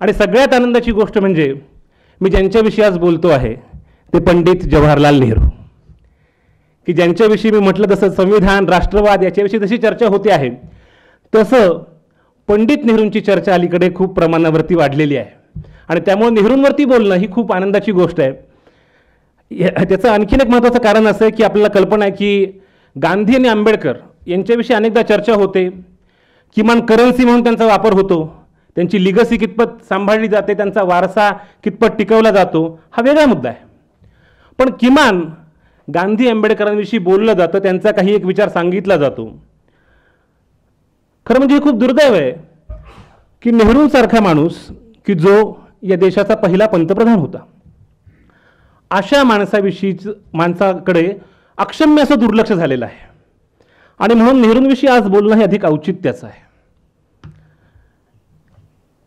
आणि सगळ्यात आनंदाची गोष्ट म्हणजे मी ज्यांच्याविषयी आज बोलतो आहे ते पंडित जवाहरलाल नेहरू, की ज्यांच्याविषयी मी म्हटलं तसं संविधान, राष्ट्रवाद याच्याविषयी जशी चर्चा होते आहे तसं पंडित नेहरूंची चर्चा अलीकडे खूप प्रमाणावरती वाढलेली आहे आणि त्यामुळे नेहरूंवरती बोलणं ही खूप आनंदाची गोष्ट आहे. त्याचं आणखीन एक महत्त्वाचं कारण असं आहे की आपल्याला कल्पना आहे की गांधी आणि आंबेडकर यांच्याविषयी अनेकदा चर्चा होते, किमान करन्सी म्हणून त्यांचा वापर होतो, त्यांची लिगसी कितपत सांभाळली जाते, त्यांचा वारसा कितपत टिकवला जातो हा वेगळा मुद्दा आहे. पण किमान गांधी आंबेडकरांविषयी बोललं जातं, त्यांचा काही एक विचार सांगितला जातो. खरं म्हणजे खूप दुर्दैव आहे की नेहरूंसारखा माणूस की जो या देशाचा पहिला पंतप्रधान होता, अशा माणसाकडे अक्षम्य असं दुर्लक्ष झालेलं आहे आणि म्हणून नेहरूंविषयी आज बोलणं हे अधिक औचित्याचं आहे.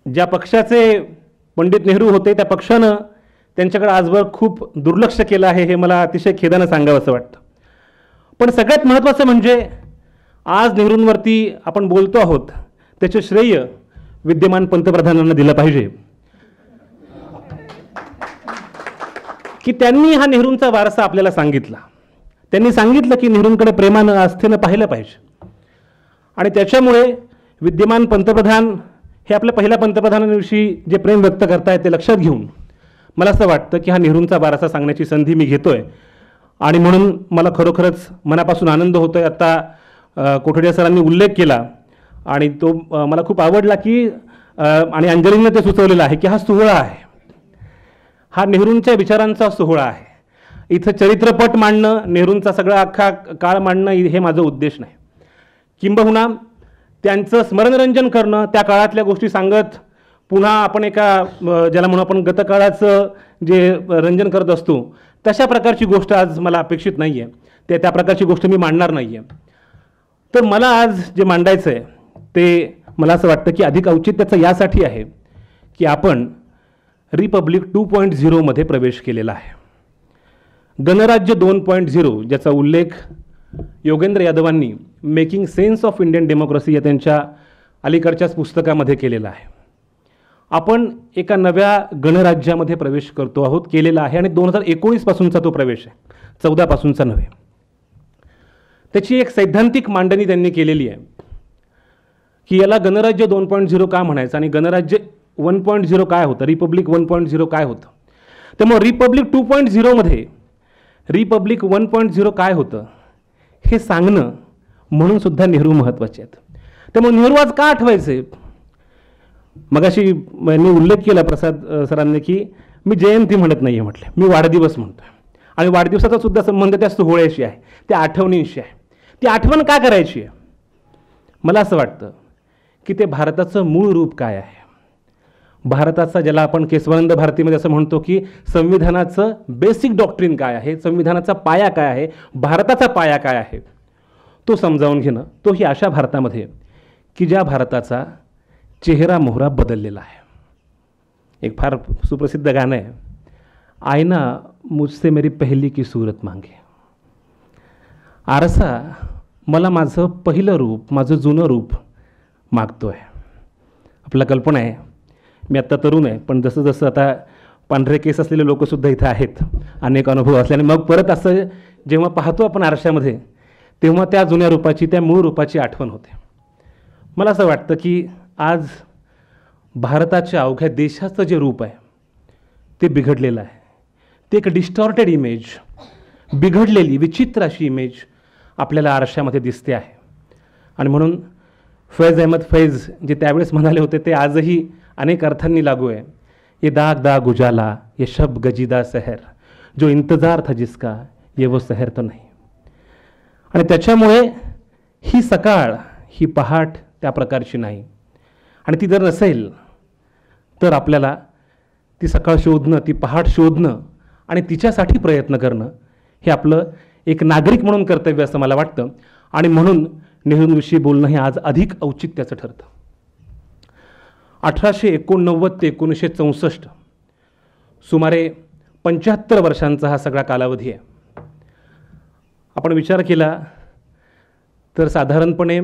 ज्या पक्षाचे पंडित नेहरू होते त्या पक्षानं त्यांच्याकडे आजवर खूप दुर्लक्ष केलं आहे, हे मला अतिशय खेदानं सांगावं असं वाटतं. पण सगळ्यात महत्त्वाचं म्हणजे आज नेहरूंवरती आपण बोलतो आहोत त्याचे श्रेय विद्यमान पंतप्रधानांना दिलं पाहिजे की त्यांनी हा नेहरूंचा वारसा आपल्याला सांगितला. त्यांनी सांगितलं की नेहरूंकडे प्रेमानं, आस्थेनं पाहिलं पाहिजे आणि त्याच्यामुळे विद्यमान पंतप्रधान हे आपल्या पहिल्या पंतप्रधानांविषयी जे प्रेम व्यक्त करतायत ते लक्षात घेऊन मला असं वाटतं की हा नेहरूंचा वारसा सांगण्याची संधी मी घेतोय आणि म्हणून मला खरोखरच मनापासून आनंद होतोय. आत्ता कोठडिया सरांनी उल्लेख केला आणि तो मला खूप आवडला की आणि अंजलीनं ते सुचवलेलं आहे की हा सोहळा आहे, हा नेहरूंच्या विचारांचा सोहळा आहे. इथं चरित्रपट मांडणं, नेहरूंचा सगळा अख्खा काळ मांडणं हे माझं उद्देश नाही. किंबहुना त्यांचं स्मरणरंजन करणं, त्या काळातल्या गोष्टी सांगत पुन्हा आपण एका ज्याला म्हणून आपण गतकाळाचं जे रंजन करत असतो तशा प्रकारची गोष्ट आज मला अपेक्षित नाही आहे. त्या प्रकारची गोष्ट मी मांडणार नाही आहे. तर मला आज जे मांडायचं आहे ते मला असं वाटतं की अधिक औचित्याचं यासाठी आहे की आपण रिपब्लिक 2.0 मध्ये प्रवेश केलेला आहे. गणराज्य 2.0 ज्याचा उल्लेख योगेंद्र यादवांनी making sense of Indian democracy या त्यांच्या अलीकडच्याच पुस्तकामध्ये केलेला आहे. आपण एका नव्या गणराज्यामध्ये प्रवेश करतो आहोत, केलेला आहे आणि 2019 पासूनचा तो प्रवेश आहे, 14 पासूनचा नव्हे. त्याची एक सैद्धांतिक मांडणी त्यांनी केलेली आहे की याला गणराज्य 2.0 का म्हणायचं आणि गणराज्य 1.0 काय होतं, रिपब्लिक 1.0 काय होतं. त्यामुळे रिपब्लिक 2.0 मध्ये रिपब्लिक 1.0 काय होतं हे सांगणं म्हणून सुद्धा नेहरू महत्त्वाचे आहेत. त्यामुळे नेहरू आज का आठवायचे. मगाशी मी उल्लेख केला प्रसाद सरांनी की मी जयंती म्हणत नाही आहे, म्हटले मी वाढदिवस म्हणतोय आणि वाढदिवसाचा सुद्धा संबंध त्या सोहळ्याशी आहे, त्या आठवणींशी आहे. ती आठवण का करायची आहे. मला असं वाटतं की ते भारताचं मूळ रूप काय आहे, भारताचा ज्याला आपण केशवानंद भारतीमध्ये असं म्हणतो की संविधानाचं बेसिक डॉक्ट्रिन काय आहे, संविधानाचा पाया काय आहे, भारताचा पाया काय आहे, तो समजावून घेणं. तोही अशा भारतामध्ये की ज्या भारताचा चेहरा मोहरा बदललेला आहे. एक फार सुप्रसिद्ध गाणं आहे, आईना मुझसे मेरी पहली की सूरत मांगे. आरसा मला माझं पहिलं रूप, माझं जुनं रूप मागतो आहे. आपल्याला कल्पना आहे, मी आत्ता तरुण आहे पण जसं जसं आता पांढरे केस असलेले लोकसुद्धा इथं आहेत, अनेक अनुभव असल्याने मग परत असं जेव्हा पाहतो आपण आरशामध्ये तेव्हा त्या जुन्या रूपाची, त्या मूळ रूपाची आठवण होते. मला असं वाटतं की आज भारताच्या अवघ्या देशाचं जे रूप आहे ते बिघडलेलं आहे. ते एक डिस्टॉर्टेड इमेज, बिघडलेली विचित्र अशी इमेज आपल्याला आरशामध्ये दिसते आहे. आणि म्हणून फैज अहमद फैज जे त्यावेळेस म्हणाले होते ते आजही अनेक अर्थांनी लागू आहे. ये दाग दाग उजाला, ये शब गजीदा सहर, जो इंतजार था जिसका ये वो सहर तो नहीं. आणि त्याच्यामुळे ही सकाळ, ही पहाट त्या प्रकारची नाही आणि ती जर नसेल तर आपल्याला ती सकाळ शोधणं, ती पहाट शोधणं आणि तिच्यासाठी प्रयत्न करणं हे आपलं एक नागरिक म्हणून कर्तव्य असं मला वाटतं. आणि म्हणून नेहरूंविषयी बोलणं हे आज अधिक औचित्याचं ठरतं. 1889 ते 1964 सुमारे 75 वर्षांचा हा सगळा कालावधी आहे. आपण विचार केला तर साधारणपणे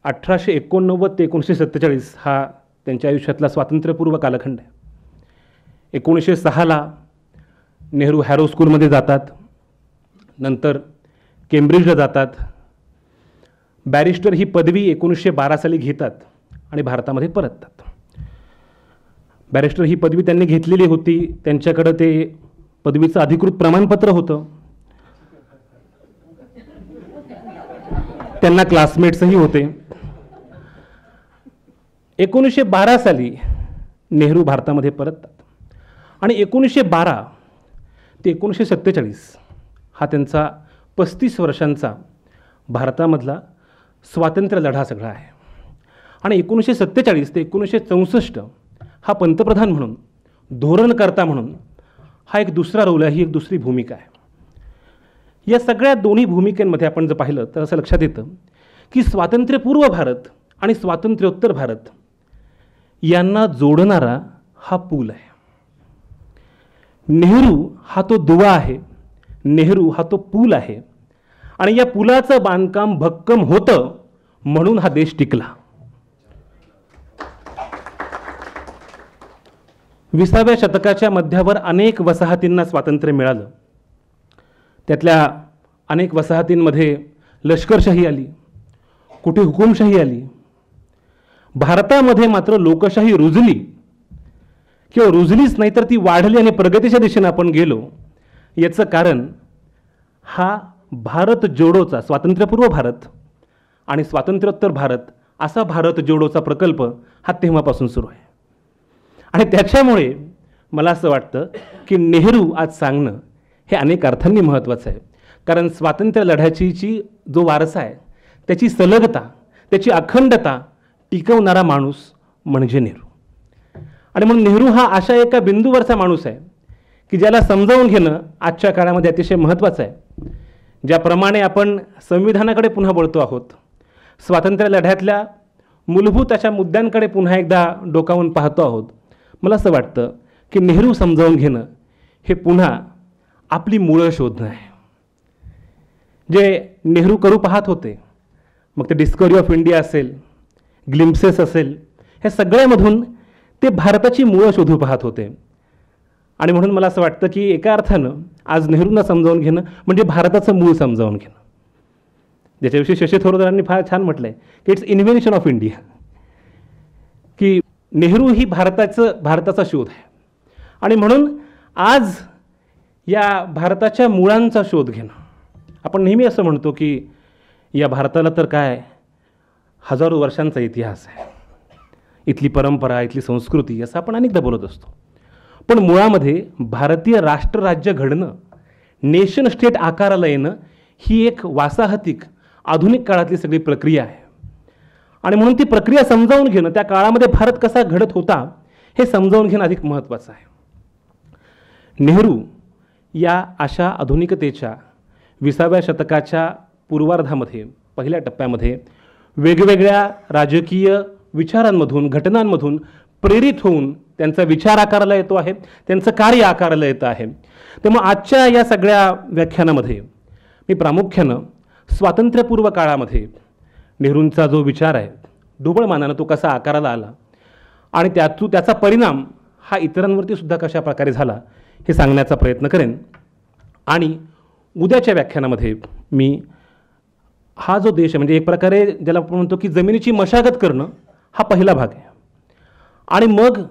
1889 ते 1947 हा त्यांच्या आयुष्यातला स्वातंत्र्यपूर्व कालखंड आहे. 1906ला नेहरू हॅरो स्कूलमध्ये जातात, नंतर केम्ब्रिजला जातात. बॅरिस्टर ही पदवी 1912 साली घेतात आणि भारतामध्ये परततात. बॅरिस्टर ही पदवी त्यांनी घेतलेली होती, त्यांच्याकडं ते पदवीचं अधिकृत प्रमाणपत्र होतं. त्यांना क्लासमेट्सही होते. 1912 साली नेहरू भारतामध्ये परततात आणि 1912 ते 1947 हा त्यांचा 35 वर्षांचा भारतामधला स्वातंत्र्य लढा सगळा आहे. आणि 1947 ते 1964 हा पंतप्रधान म्हणून, धोरणकर्ता म्हणून हा एक दुसरा रोल आहे, ही एक दुसरी भूमिका आहे. या सगळ्या दोन्ही भूमिकांमध्ये आपण जर पाहिलं तर असं लक्षात येतं की स्वातंत्र्यपूर्व भारत आणि स्वातंत्र्योत्तर भारत यांना जोडणारा हा पूल आहे. नेहरू हा तो दुवा आहे, नेहरू हा तो पूल आहे आणि या पुलाचं बांधकाम भक्कम होतं म्हणून हा देश टिकला. 20व्या शतकाच्या मध्यावर अनेक वसाहतींना स्वातंत्र्य मिळालं. त्यातल्या अनेक वसाहतींमध्ये लष्करशाही आली, कुठे हुकुमशाही आली. भारतामध्ये मात्र लोकशाही रुजली, किंवा रुजलीच नाही तर ती वाढली आणि प्रगतीच्या दिशेने आपण गेलो. याचं कारण हा भारत जोडोचा, स्वातंत्र्यपूर्व भारत आणि स्वातंत्र्योत्तर भारत असा भारत जोडोचा प्रकल्प हा तेव्हापासून सुरू आहे. आणि त्याच्यामुळे मला असं वाटतं की नेहरू आज सांगणं हे अनेक अर्थांनी महत्त्वाचं आहे. कारण स्वातंत्र्य लढ्याची जो वारसा आहे त्याची सलगता, त्याची अखंडता टिकवणारा माणूस म्हणजे नेहरू. आणि म्हणून नेहरू हा अशा एका बिंदूवरचा माणूस आहे की ज्याला समजावून घेणं आजच्या काळामध्ये अतिशय महत्त्वाचं आहे. ज्याप्रमाणे आपण संविधानाकडे पुन्हा वळतो आहोत, स्वातंत्र्य लढ्यातल्या मूलभूत अशा मुद्द्यांकडे पुन्हा एकदा डोकावून पाहतो आहोत, मला असं वाटतं की नेहरू समजावून घेणं हे पुन्हा आपली मुळं शोधणं आहे. जे नेहरू करू पाहत होते, मग ते डिस्कवरी ऑफ इंडिया असेल, ग्लिम्सेस असेल, ह्या सगळ्यामधून ते भारताची मुळं शोधू पाहत होते. आणि म्हणून मला असं वाटतं की एका अर्थानं आज नेहरूंना समजावून घेणं म्हणजे भारताचं मूळ समजावून घेणं. ज्याच्याविषयी शशी थोरातांनी फार छान म्हटलं आहे की इट्स इन्व्हेन्शन ऑफ इंडिया, की नेहरू ही भारताचा शोध आहे. आणि म्हणून आज या भारताच्या मुळांचा शोध घेणं, आपण नेहमी असं म्हणतो की या भारताला तर काय हजारो वर्षांचा इतिहास आहे, इथली परंपरा, इथली संस्कृती, असं आपण अनेकदा बोलत असतो. पण मुळामध्ये भारतीय राष्ट्रराज्य घडणं, नेशन स्टेट आकाराला येणं ही एक वासाहतिक आधुनिक काळातली सगळी प्रक्रिया आहे. आणि म्हणून ती प्रक्रिया समजावून घेणं, त्या काळामध्ये भारत कसा घडत होता हे समजावून घेणं अधिक महत्त्वाचं आहे. नेहरू या अशा आधुनिकतेच्या 20व्या शतकाच्या पूर्वार्धामध्ये, पहिल्या टप्प्यामध्ये वेगवेगळ्या राजकीय विचारांमधून, घटनांमधून प्रेरित होऊन त्यांचा विचार आकाराला येतो आहे, त्यांचं कार्य आकाराला येतं आहे. त्यामुळे आजच्या या सगळ्या व्याख्यानामध्ये मी प्रामुख्यानं स्वातंत्र्यपूर्व काळामध्ये नेहरूंचा जो विचार आहे, ढोबळमानानं तो कसा आकाराला आला आणि त्याचा परिणाम हा इतरांवरती सुद्धा कशा प्रकारे झाला हे सांगण्याचा प्रयत्न करेन. आणि उद्याच्या व्याख्यानामध्ये मी हा जो देश आहे, म्हणजे एक प्रकारे ज्याला आपण म्हणतो की जमिनीची मशागत करणं, हा पहिला भाग आहे. आणि मग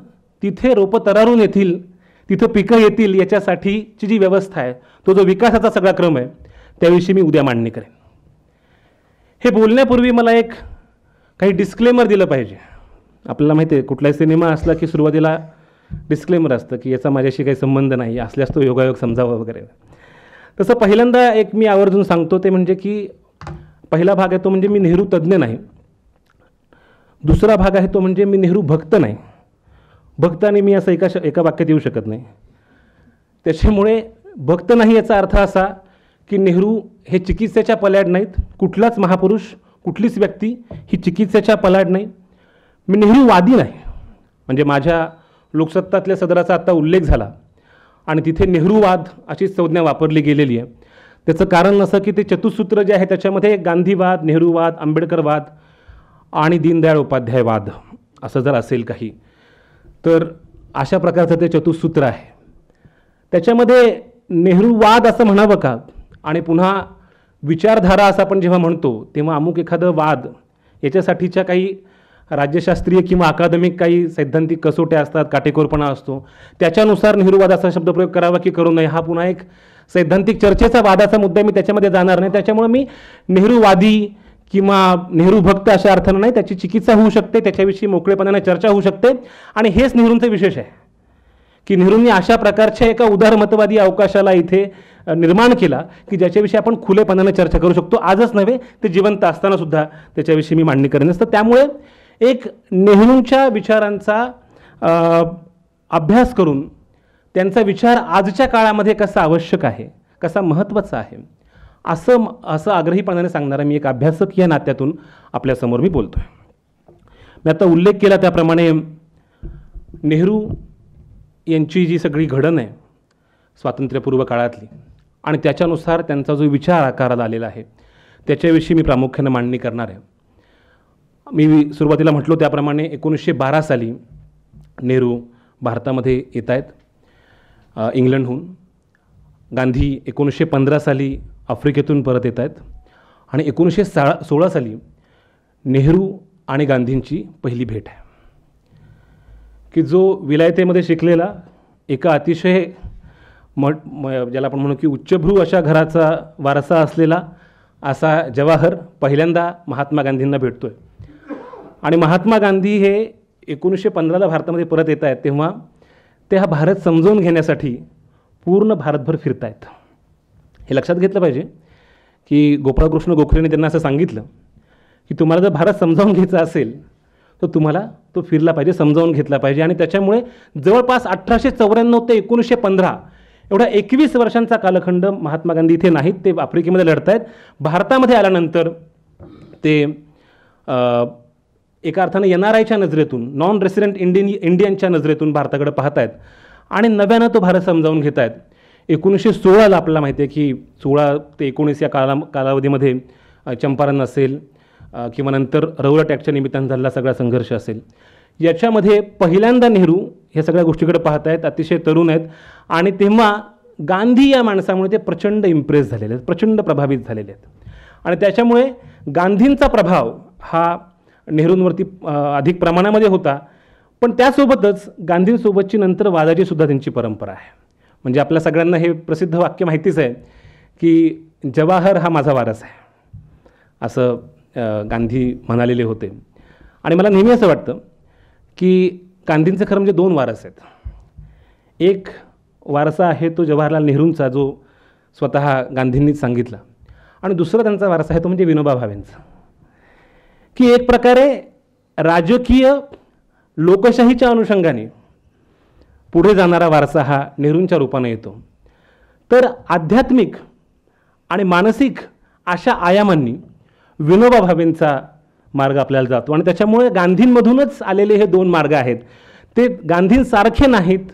तिथे रोपं तरारून येतील, तिथं पिकं येतील, याच्यासाठीची जी व्यवस्था आहे, तो जो विकासाचा सगळा क्रम आहे, त्याविषयी मी उद्या मांडणी करेन. हे बोलण्यापूर्वी मला काही डिस्क्लेमर दिलं पाहिजे. आपल्याला माहिती आहे कुठलाही सिनेमा असला की सुरुवातीला डिस्क्लेमर असतं की याचा माझ्याशी काही संबंध नाही, असल्यास तो योगायोग समजावा वगैरे. तसं पहिल्यांदा एक मी आवर्जून सांगतो, ते म्हणजे की पहिला भाग आहे तो म्हणजे मी नेहरू तज्ज्ञ नाही. दुसरा भाग आहे तो म्हणजे मी नेहरू भक्त नाही. भक्त आणि मी असं एका वाक्यात येऊ शकत नाही. त्याच्यामुळे भक्त नाही याचा अर्थ असा की नेहरू हे चिकित्सेच्या पल्याड नाहीत, कुठलाच महापुरुष, कुठलीच व्यक्ती ही चिकित्सेच्या पल्याड नाही. मी नेहरूवादी नाही, म्हणजे माझ्या लोकसत्तातल्या सदराचा आत्ता उल्लेख झाला आणि तिथे नेहरूवाद अशी संज्ञा वापरली गेलेली आहे. त्याचं कारण असं की ते चतुसूत्र जे आहे त्याच्यामध्ये गांधीवाद, नेहरूवाद, आंबेडकरवाद आणि दीनदयाळ उपाध्यायवाद असं जर असेल काही, तर अशा प्रकारचं ते चतुसूत्र आहे. त्याच्यामध्ये नेहरूवाद असं म्हणावं का, आणि पुन्हा विचारधारा असं आपण जेव्हा म्हणतो तेव्हा अमुक एखादं वाद याच्यासाठीच्या काही राज्यशास्त्रीय किंवा अकादमिक काही सैद्धांतिक कसोट्या असतात, काटेकोरपणा असतो, त्याच्यानुसार नेहरूवाद असा शब्दप्रयोग करावा की करू नये हा पुन्हा एक सैद्धांतिक चर्चेचा वादाचा मुद्दा, मी त्याच्यामध्ये जाणार नाही. त्याच्यामुळे मी नेहरूवादी किंवा नेहरू भक्त अशा अर्थानं नाही, त्याची चिकित्सा होऊ शकते, त्याच्याविषयी मोकळेपणाने चर्चा होऊ शकते. आणि हेच नेहरूंचं विशेष आहे की नेहरूंनी अशा प्रकारच्या एका उदारमतवादी अवकाशाला इथे निर्माण केला की ज्याच्याविषयी आपण खुलेपणाने चर्चा करू शकतो. आजच नव्हे, ते जिवंत असताना सुद्धा त्याच्याविषयी मी मांडणी करेन असतं. त्यामुळे एक नेहरूंच्या विचारांचा अभ्यास करून त्यांचा विचार आजच्या काळामध्ये कसा आवश्यक आहे, कसा महत्त्वाचा आहे, असं आग्रहीपणाने सांगणारा मी एक अभ्यासक या नात्यातून आपल्यासमोर मी बोलतो आहे. मी आता उल्लेख केला त्याप्रमाणे नेहरू यांची जी सगळी घडण आहे स्वातंत्र्यपूर्व काळातली, आणि त्याच्यानुसार त्यांचा जो विचार आकाराला आलेला आहे त्याच्याविषयी मी प्रामुख्याने मांडणी करणार आहे. मी सुरुवातीला म्हटलो त्याप्रमाणे 1912 साली नेहरू भारतामध्ये येत आहेत इंग्लंडहून. गांधी 1915 साली आफ्रिकेतून परत येत आहेत, आणि 1916 साली नेहरू आणि गांधींची पहिली भेट आहे की जो विलायतेमध्ये शिकलेला एका अतिशय ज्याला आपण म्हणू की उच्चभ्रू अशा घराचा वारसा असलेला असा जवाहर पहिल्यांदा महात्मा गांधींना भेटतोय. आणि महात्मा गांधी हे 1915ला भारतामध्ये परत येत आहेत तेव्हा ते हा भारत समजावून घेण्यासाठी पूर्ण भारतभर फिरत आहेत. हे लक्षात घेतलं पाहिजे की गोपाळकृष्ण गोखलेने त्यांना असं सांगितलं की तुम्हाला जर भारत समजावून घ्यायचा असेल तर तुम्हाला तो फिरला पाहिजे, समजावून घेतला पाहिजे. आणि त्याच्यामुळे जवळपास 1894 ते 1915 एवढा 21 वर्षांचा कालखंड महात्मा गांधी इथे नाहीत, ते आफ्रिकेमध्ये लढत आहेत. भारतामध्ये आल्यानंतर ते एका अर्थानं NRIच्या नजरेतून, नॉन रेसिडेंट इंडियनच्या नजरेतून भारताकडे पाहत आहेत आणि नव्यानं तो भारत समजावून घेत आहेत. 1916ला आपल्याला माहिती आहे की 16 ते 19 या कालावधीमध्ये चंपारण असेल किंवा नंतर रौलट ॲक्टच्या निमित्तानं झालेला सगळा संघर्ष असेल, याच्यामध्ये पहिल्यांदा नेहरू ह्या सगळ्या गोष्टीकडे पाहत आहेत, अतिशय तरुण आहेत. आणि तेव्हा गांधी या माणसामुळे ते प्रचंड इम्प्रेस झालेले आहेत, प्रचंड प्रभावित झालेले आहेत. आणि त्याच्यामुळे गांधींचा प्रभाव हा नेहरूंवरती अधिक प्रमाणामध्ये होता. पण त्यासोबतच गांधींसोबतची नंतर वादाची सुद्धा त्यांची परंपरा आहे. म्हणजे आपल्या सगळ्यांना हे प्रसिद्ध वाक्य माहितीच आहे की जवाहर हा माझा वारस आहे, असं गांधी म्हणालेले होते. आणि मला नेहमी असं वाटतं की गांधींचं खरं म्हणजे 2 वारस आहेत. एक वारसा आहे तो जवाहरलाल नेहरूंचा, जो स्वतः गांधींनीच सांगितला, आणि दुसरा त्यांचा वारसा आहे तो म्हणजे विनोबा भावेंचा, की एक प्रकारे राजकीय लोकशाहीच्या अनुषंगाने पुढे जाणारा वारसा हा नेहरूंच्या रूपाने येतो. तर आध्यात्मिक आणि मानसिक अशा आयामांनी विनोबा भावेंचा मार्ग आपल्याला जातो. आणि त्याच्यामुळे गांधींमधूनच आलेले हे 2 मार्ग आहेत. ते गांधींसारखे नाहीत,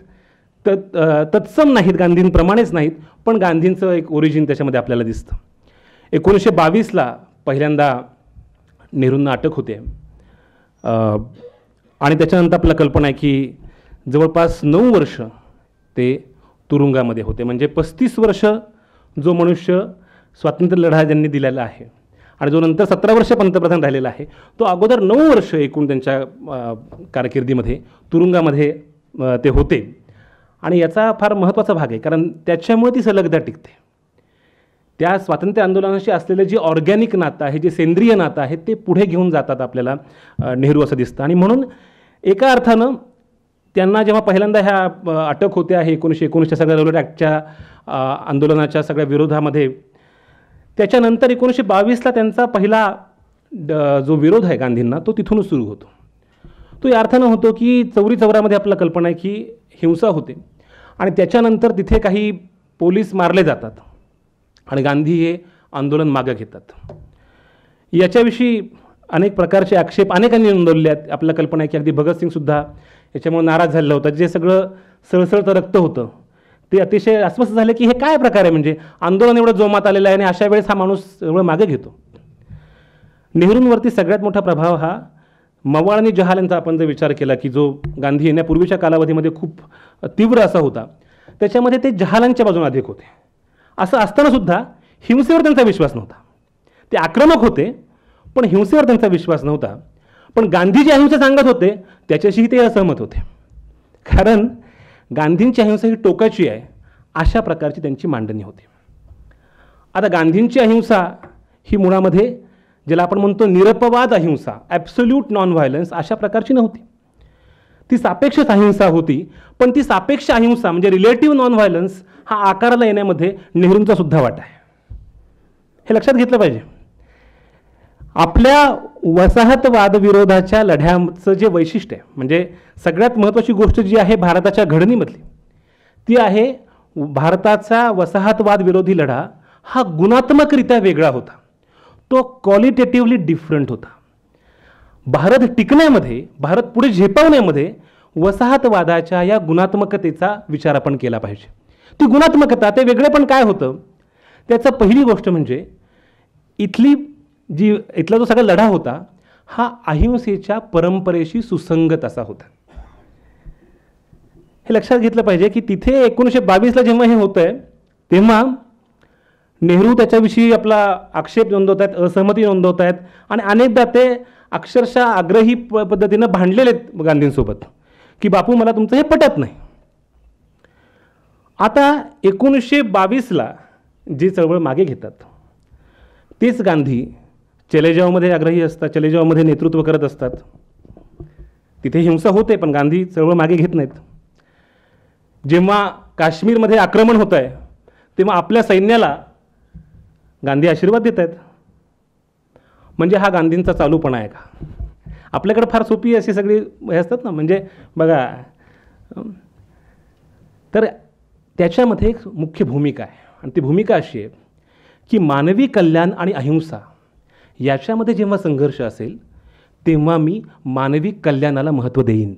तत्सम नाहीत, गांधींप्रमाणेच नाहीत, पण गांधींचं एक ओरिजिन त्याच्यामध्ये आपल्याला दिसतं. 1922ला पहिल्यांदा नेहरूंना अटक होते आणि त्याच्यानंतर आपल्याला कल्पना आहे की जवळपास 9 वर्ष ते तुरुंगामध्ये होते. म्हणजे 35 वर्ष जो मनुष्य स्वातंत्र्य लढा ज्यांनी दिलेला आहे आणि जो नंतर 17 वर्ष पंतप्रधान राहिलेला आहे, तो अगोदर 9 वर्ष एकूण त्यांच्या कारकिर्दीमध्ये तुरुंगामध्ये ते होते. आणि याचा फार महत्त्वाचा भाग आहे, कारण त्याच्यामुळे ती सलगता टिकते. त्या स्वातंत्र्य आंदोलनाशी असलेलं जे ऑर्गॅनिक नातं आहे, जे सेंद्रिय नातं आहे, ते पुढे घेऊन जातात आपल्याला नेहरू असं दिसतं. आणि म्हणून एका अर्थानं त्यांना जेव्हा पहिल्यांदा ह्या अटक होते आहे 1919च्या सगळ्या रौलट ॲक्टच्या आंदोलनाच्या सगळ्या विरोधामध्ये, त्याच्यानंतर 1922ला त्यांचा पहिला जो विरोध आहे गांधींना तो तिथूनच सुरू होतो. तो या अर्थानं होतो की चौरी चौरामध्ये आपल्याला कल्पना आहे की हिंसा होते आणि त्याच्यानंतर तिथे काही पोलीस मारले जातात आणि गांधी हे आंदोलन मागं घेतात. याच्याविषयी अनेक प्रकारचे आक्षेप अनेकांनी नोंदवले आहेत. आपल्याला कल्पना आहे की अगदी भगतसिंगसुद्धा याच्यामुळे नाराज झालेला होता. जे सगळं सळसळतं रक्त होतं ते अतिशय अस्वस्थ झाले की हे काय प्रकार आहे, म्हणजे आंदोलन एवढं जोमात आलेलं आहे आणि अशा वेळेस हा माणूस एवढं मागे घेतो. नेहरूंवरती सगळ्यात मोठा प्रभाव हा मवाळ आणि जहाल यांचा आपण जर विचार केला की जो गांधी येण्यापूर्वीच्या कालावधीमध्ये खूप तीव्र असा होता, त्याच्यामध्ये ते जहालांच्या बाजूने अधिक होते. असं असतानासुद्धा हिंसेवर त्यांचा विश्वास नव्हता. ते आक्रमक होते पण हिंसेवर त्यांचा विश्वास नव्हता. पण गांधी जी अहिंसा सांगत होते त्याच्याशीही ते असहमत होते, कारण गांधींची अहिंसा ही टोकाची आहे अशा प्रकारची त्यांची मांडणी होती. आता गांधींची अहिंसा ही मुळामध्ये ज्याला आपण म्हणतो निरपवाद अहिंसा, ॲब्सोल्यूट नॉन व्हायलन्स अशा प्रकारची नव्हती. ती सापेक्ष अहिंसा होती. पण ती सापेक्ष अहिंसा म्हणजे रिलेटिव्ह नॉन व्हायलन्स हा आकाराला येण्यामध्ये नेहरूंचा सुद्धा वाटा आहे. हे लक्षात घेतलं पाहिजे. आपल्या वसाहतवाद विरोधाच्या लढ्याचं जे वैशिष्ट्य आहे, म्हणजे सगळ्यात महत्त्वाची गोष्ट जी आहे भारताच्या घडणीमधली, ती आहे भारताचा वसाहतवाद विरोधी लढा हा गुणात्मकरित्या वेगळा होता. तो क्वालिटेटिव्हली डिफरंट होता. भारत टिकण्यामध्ये, भारत पुढे झेपावण्यामध्ये वसाहतवादाच्या या गुणात्मकतेचा विचार आपण केला पाहिजे. ती गुणात्मकता, ते वेगळेपण काय होतं, त्याचं पहिली गोष्ट म्हणजे इथला जो सगळा लढा होता हा अहिंसेच्या परंपरेशी सुसंगत असा होता. हे लक्षात घेतलं पाहिजे की तिथे 1922ला जेव्हा हे होतं आहे तेव्हा नेहरू त्याच्याविषयी आपला आक्षेप नोंदवत आहेत, असहमती नोंदवत आहेत आणि अनेकदा ते अक्षरशः आग्रही पद्धतीनं भांडलेले आहेत गांधींसोबत की बापू मला तुमचं हे पटत नाही. आता 1922ला जी चळवळ मागे घेतात तेच गांधी चलेजावमध्ये आग्रही असतात, चलेजावमध्ये नेतृत्व करत असतात. तिथे हिंसा होते पण गांधी चळवळ मागे घेत नाहीत. जेव्हा काश्मीरमध्ये आक्रमण होत आहे तेव्हा आपल्या सैन्याला गांधी आशीर्वाद देत आहेत. म्हणजे हा गांधींचा चालूपणा आहे का? आपल्याकडे फार सोपी अशी सगळी हे असतात ना, म्हणजे बघा, तर त्याच्यामध्ये एक मुख्य भूमिका आहे आणि ती भूमिका अशी आहे की मानवी कल्याण आणि अहिंसा याच्यामध्ये जेव्हा संघर्ष असेल तेव्हा मी मानवी कल्याणाला महत्त्व देईन.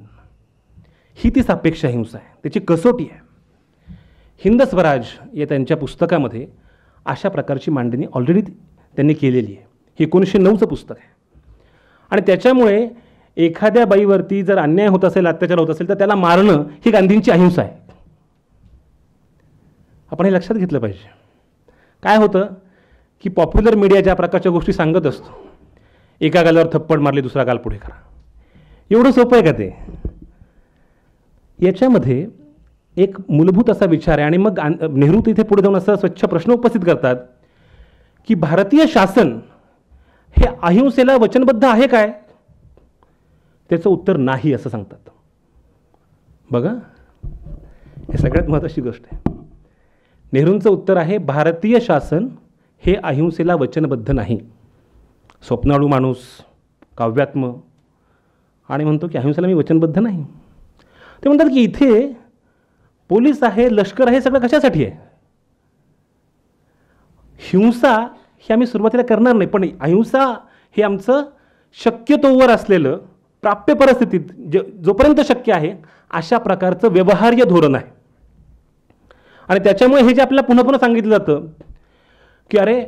ही ती सापेक्ष अहिंसा आहे, त्याची कसोटी आहे. हिंद स्वराज या त्यांच्या पुस्तकामध्ये अशा प्रकारची मांडणी ऑलरेडी त्यांनी केलेली आहे. हे 1909चं पुस्तक आहे आणि त्याच्यामुळे एखाद्या बाईवरती जर अन्याय होत असेल, अत्याचार होत असेल तर त्याला मारणं ही गांधींची अहिंसा आहे. आपण हे लक्षात घेतलं पाहिजे. काय होतं की पॉप्युलर मीडिया ज्या प्रकारच्या गोष्टी सांगत असतो, एका गालावर थप्पड मारली दुसरा गाल पुढे करा, एवढं सोपं आहे का ते? याच्यामध्ये एक मूलभूत असा विचार आहे. आणि मग नेहरू तिथे पुढे जाऊन असा स्वच्छ प्रश्न उपस्थित करतात की भारतीय शासन हे अहिंसेला वचनबद्ध आहे काय? त्याचं उत्तर नाही असं सांगतात. बघा, हे सगळ्यात महत्त्वाची गोष्ट आहे. नेहरूंचं उत्तर आहे भारतीय शासन हे अहिंसेला वचनबद्ध नाही. स्वप्नाळू माणूस, काव्यात्म, आणि म्हणतो की अहिंसेला मी वचनबद्ध नाही. ते म्हणतात की इथे पोलीस आहे, लष्कर आहे, सगळं कशासाठी आहे? हिंसा ही आम्ही सुरुवातीला करणार नाही, पण अहिंसा हे आमचं शक्यतोवर असलेलं प्राप्य परिस्थितीत जोपर्यंत शक्य आहे अशा प्रकारचं व्यवहार्य धोरण आहे. आणि त्याच्यामुळे हे जे आपल्याला पुन्हा पुन्हा सांगितलं जातं की अरे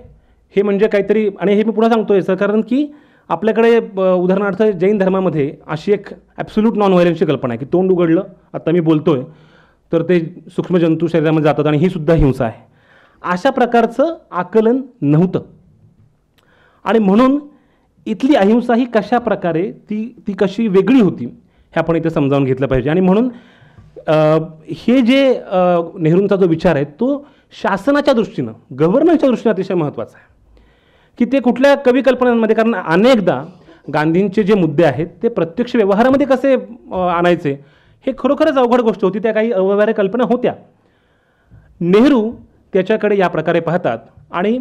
हे म्हणजे काहीतरी, आणि हे मी पुन्हा सांगतोय सर, कारण की आपल्याकडे उदाहरणार्थ जैन धर्मामध्ये अशी एक ॲब्सोल्यूट नॉन व्हायलन्सची कल्पना आहे की तोंड उघडलं, आता मी बोलतोय तर ते सूक्ष्म जंतू शरीरामध्ये जातात आणि ही सुद्धा हिंसा आहे. अशा प्रकारचं आकलन नव्हतं. आणि म्हणून इथली अहिंसा ही कशा प्रकारे ती कशी वेगळी होती हे आपण इथे समजावून घेतलं पाहिजे. आणि म्हणून हे जे नेहरूंचा जो विचार आहे तो शासनाच्या दृष्टीनं, गव्हर्नन्सच्या दृष्टीनं अतिशय महत्त्वाचा आहे की ते कुठल्या कविकल्पनांमध्ये, कारण अनेकदा गांधींचे जे मुद्दे आहेत ते प्रत्यक्ष व्यवहारामध्ये कसे आणायचे हे खरोखरच अवघड गोष्ट होती. त्या काही अव्यवहार्य कल्पना होत्या. नेहरू त्याच्याकडे या प्रकारे पाहतात आणि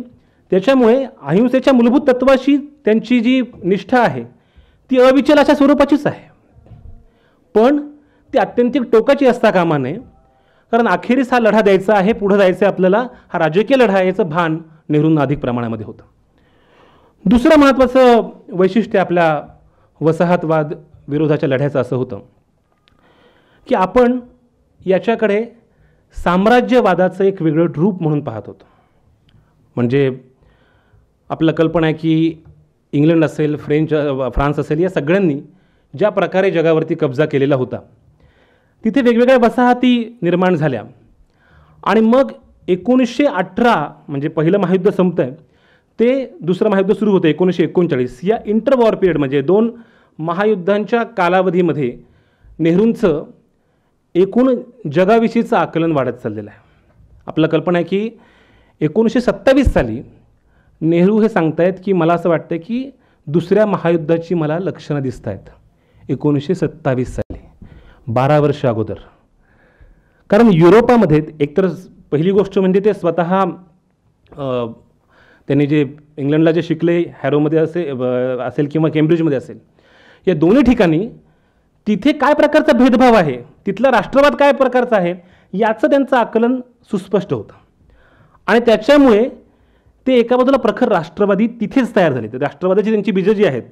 त्याच्यामुळे अहिंसेच्या मूलभूत तत्वाशी त्यांची जी निष्ठा आहे ती अविचल अशा स्वरूपाचीच आहे. पण ती अत्यंतिक टोकाची असता कामा नये, कारण अखेरीस हा लढा द्यायचा आहे, पुढे जायचं आहे आपल्याला, हा राजकीय लढा आहे याचं भान नेहरूंना अधिक प्रमाणामध्ये होतं. दुसरं महत्त्वाचं वैशिष्ट्य आपल्या वसाहतवाद विरोधाच्या लढ्याचं असं होतं की आपण याच्याकडे साम्राज्यवादाचं एक वेगळं रूप म्हणून पाहत होतो. म्हणजे आपल्याला कल्पना आहे की इंग्लंड असेल, फ्रान्स असेल, या सगळ्यांनी ज्या प्रकारे जगावरती कब्जा केलेला होता, तिथे वेगवेगळ्या वसाहती निर्माण झाल्या. आणि मग 1918 म्हणजे पहिलं महायुद्ध संपतंय ते दुसरं महायुद्ध सुरू होतं 1939. या इंटरवॉर पिरियड म्हणजे 2 महायुद्धांच्या कालावधीमध्ये नेहरूंचं एकूण जगाविषयीचं आकलन वाढत चाललेलं आहे. आपल्याला कल्पना आहे की 1927 साली नेहरू हे सांगतायत की मला असं वाटतं की दुसऱ्या महायुद्धाची मला लक्षणं दिसत आहेत. 1927 साली 12 वर्ष अगोदर. कारण युरोपामध्ये एकतर पहिली गोष्ट म्हणजे ते स्वतः त्यांनी जे इंग्लंडला जे शिकले हॅरोमध्ये असेल किंवा केम्ब्रिजमध्ये असेल, या दोन्ही ठिकाणी तिथे काय प्रकारचा भेदभाव आहे, तिथला राष्ट्रवाद काय प्रकारचा आहे याचं त्यांचं आकलन सुस्पष्ट होतं. आणि त्याच्यामुळे ते एका बाजूला प्रखर राष्ट्रवादी तिथेच तयार झाले. राष्ट्रवादाची त्यांची बीजं जी आहेत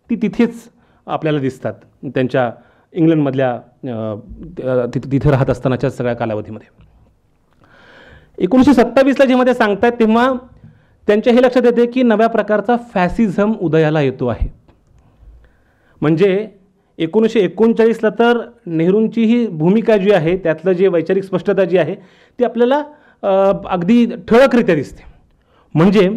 ती तिथेच आपल्याला दिसतात त्यांच्या इंग्लंडमधल्या तिथे राहत असतानाच्या सगळ्या कालावधीमध्ये. 1927ला जेव्हा ते सांगतात तेव्हा त्यांच्या हे लक्षात येते की नव्या प्रकारचा फॅसिझम उदयाला येतो आहे. म्हणजे 1939ला तर नेहरूंची ही भूमिका जी आहे त्यातलं जे वैचारिक स्पष्टता जी आहे ती आपल्याला अगदी ठळकरित्या दिसते. म्हणजे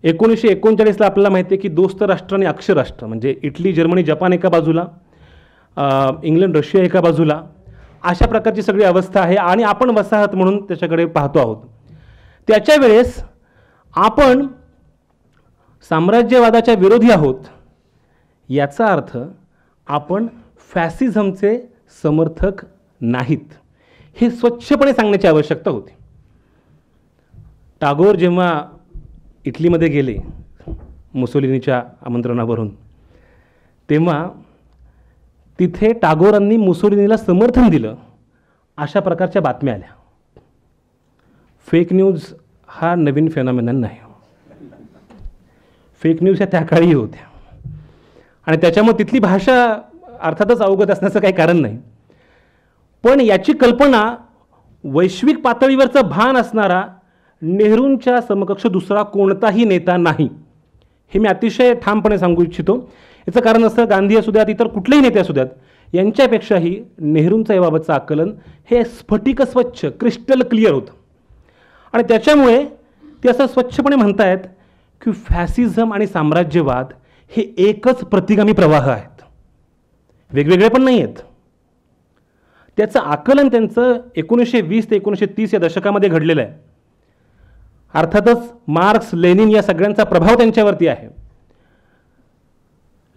1939ला आपल्याला माहिती आहे की दोस्त राष्ट्र आणि अक्ष राष्ट्र म्हणजे इटली, जर्मनी, जपान एका बाजूला, इंग्लंड, रशिया एका बाजूला, अशा प्रकारची सगळी अवस्था आहे आणि आपण वसाहत म्हणून त्याच्याकडे पाहतो आहोत. त्याच्या वेळेस आपण साम्राज्यवादाच्या विरोधी आहोत याचा अर्थ आपण फॅसिझमचे समर्थक नाहीत हे स्वच्छपणे सांगण्याची आवश्यकता होती. टागोर जेव्हा इटलीमध्ये गेले मुसोलिनीच्या आमंत्रणावरून, तेव्हा तिथे टागोरांनी मुसोलिनीला समर्थन दिलं अशा प्रकारच्या बातम्या आल्या. फेक न्यूज हा नवीन फेनॉमेनन नाही. फेक न्यूज ह्या त्या काळी होत्या आणि त्याच्यामुळे तिथली भाषा अर्थातच अवगत असण्याचं काही कारण नाही. पण याची कल्पना वैश्विक पातळीवरचं भान असणारा नेहरूंच्या समकक्ष दुसरा कोणताही नेता नाही हे मी अतिशय ठामपणे सांगू इच्छितो. याचं कारण असं गांधी असू द्यात, इतर कुठलेही नेते असू द्यात, यांच्यापेक्षाही नेहरूंचं याबाबतचं आकलन हे स्फटिक स्वच्छ क्रिस्टल क्लिअर होतं. आणि त्याच्यामुळे ते असं स्वच्छपणे म्हणतायत की फॅसिझम आणि साम्राज्यवाद हे एकच प्रतिगामी प्रवाह आहेत, वेगवेगळे पण नाही आहेत. त्याचं आकलन त्यांचं 1920 ते 1930 या दशकामध्ये घडलेलं आहे. अर्थातच मार्क्स, लेनिन या सगळ्यांचा प्रभाव त्यांच्यावरती आहे.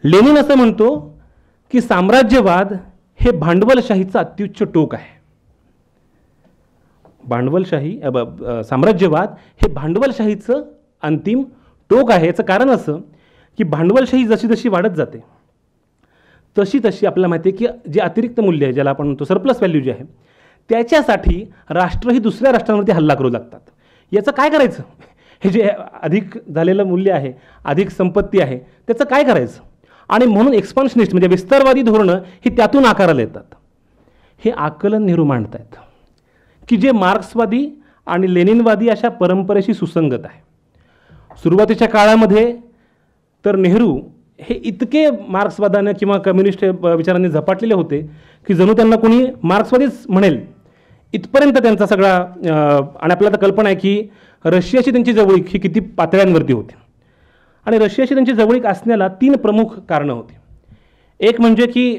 लेनिन असं म्हणतो की साम्राज्यवाद हे भांडवलशाहीचं अत्युच्च टोक आहे. साम्राज्यवाद हे भांडवलशाहीचं अंतिम टोक आहे. याचं कारण असं की भांडवलशाही जशी जशी वाढत जाते तशी तशी आपल्याला माहिती आहे की जे अतिरिक्त मूल्य आहे, ज्याला आपण म्हणतो सरप्लस व्हॅल्यू जे आहे, त्याच्यासाठी राष्ट्र ही दुसऱ्या राष्ट्रांवरती हल्ला करू लागतात. याचं काय करायचं? हे जे अधिक झालेलं मूल्य आहे, अधिक संपत्ती आहे, त्याचं काय करायचं? आणि म्हणून एक्सपान्शनिस्ट म्हणजे विस्तारवादी धोरणं ही त्यातून आकाराला येतात. हे आकलन नेहरू मांडतायत की जे मार्क्सवादी आणि लेनिनवादी अशा परंपरेशी सुसंगत आहे. सुरुवातीच्या काळामध्ये तर नेहरू हे इतके मार्क्सवादानं किंवा कम्युनिस्ट विचारांनी झपाटलेले होते की जणू त्यांना कोणी मार्क्सवादीच म्हणेल इथपर्यंत त्यांचा सगळा. आणि आपल्याला तर कल्पना आहे की रशियाशी त्यांची जवळीक ही किती पातळ्यांवरती होती. आणि रशियाशी त्यांची जवळीक असण्याला 3 प्रमुख कारणं होती. एक म्हणजे की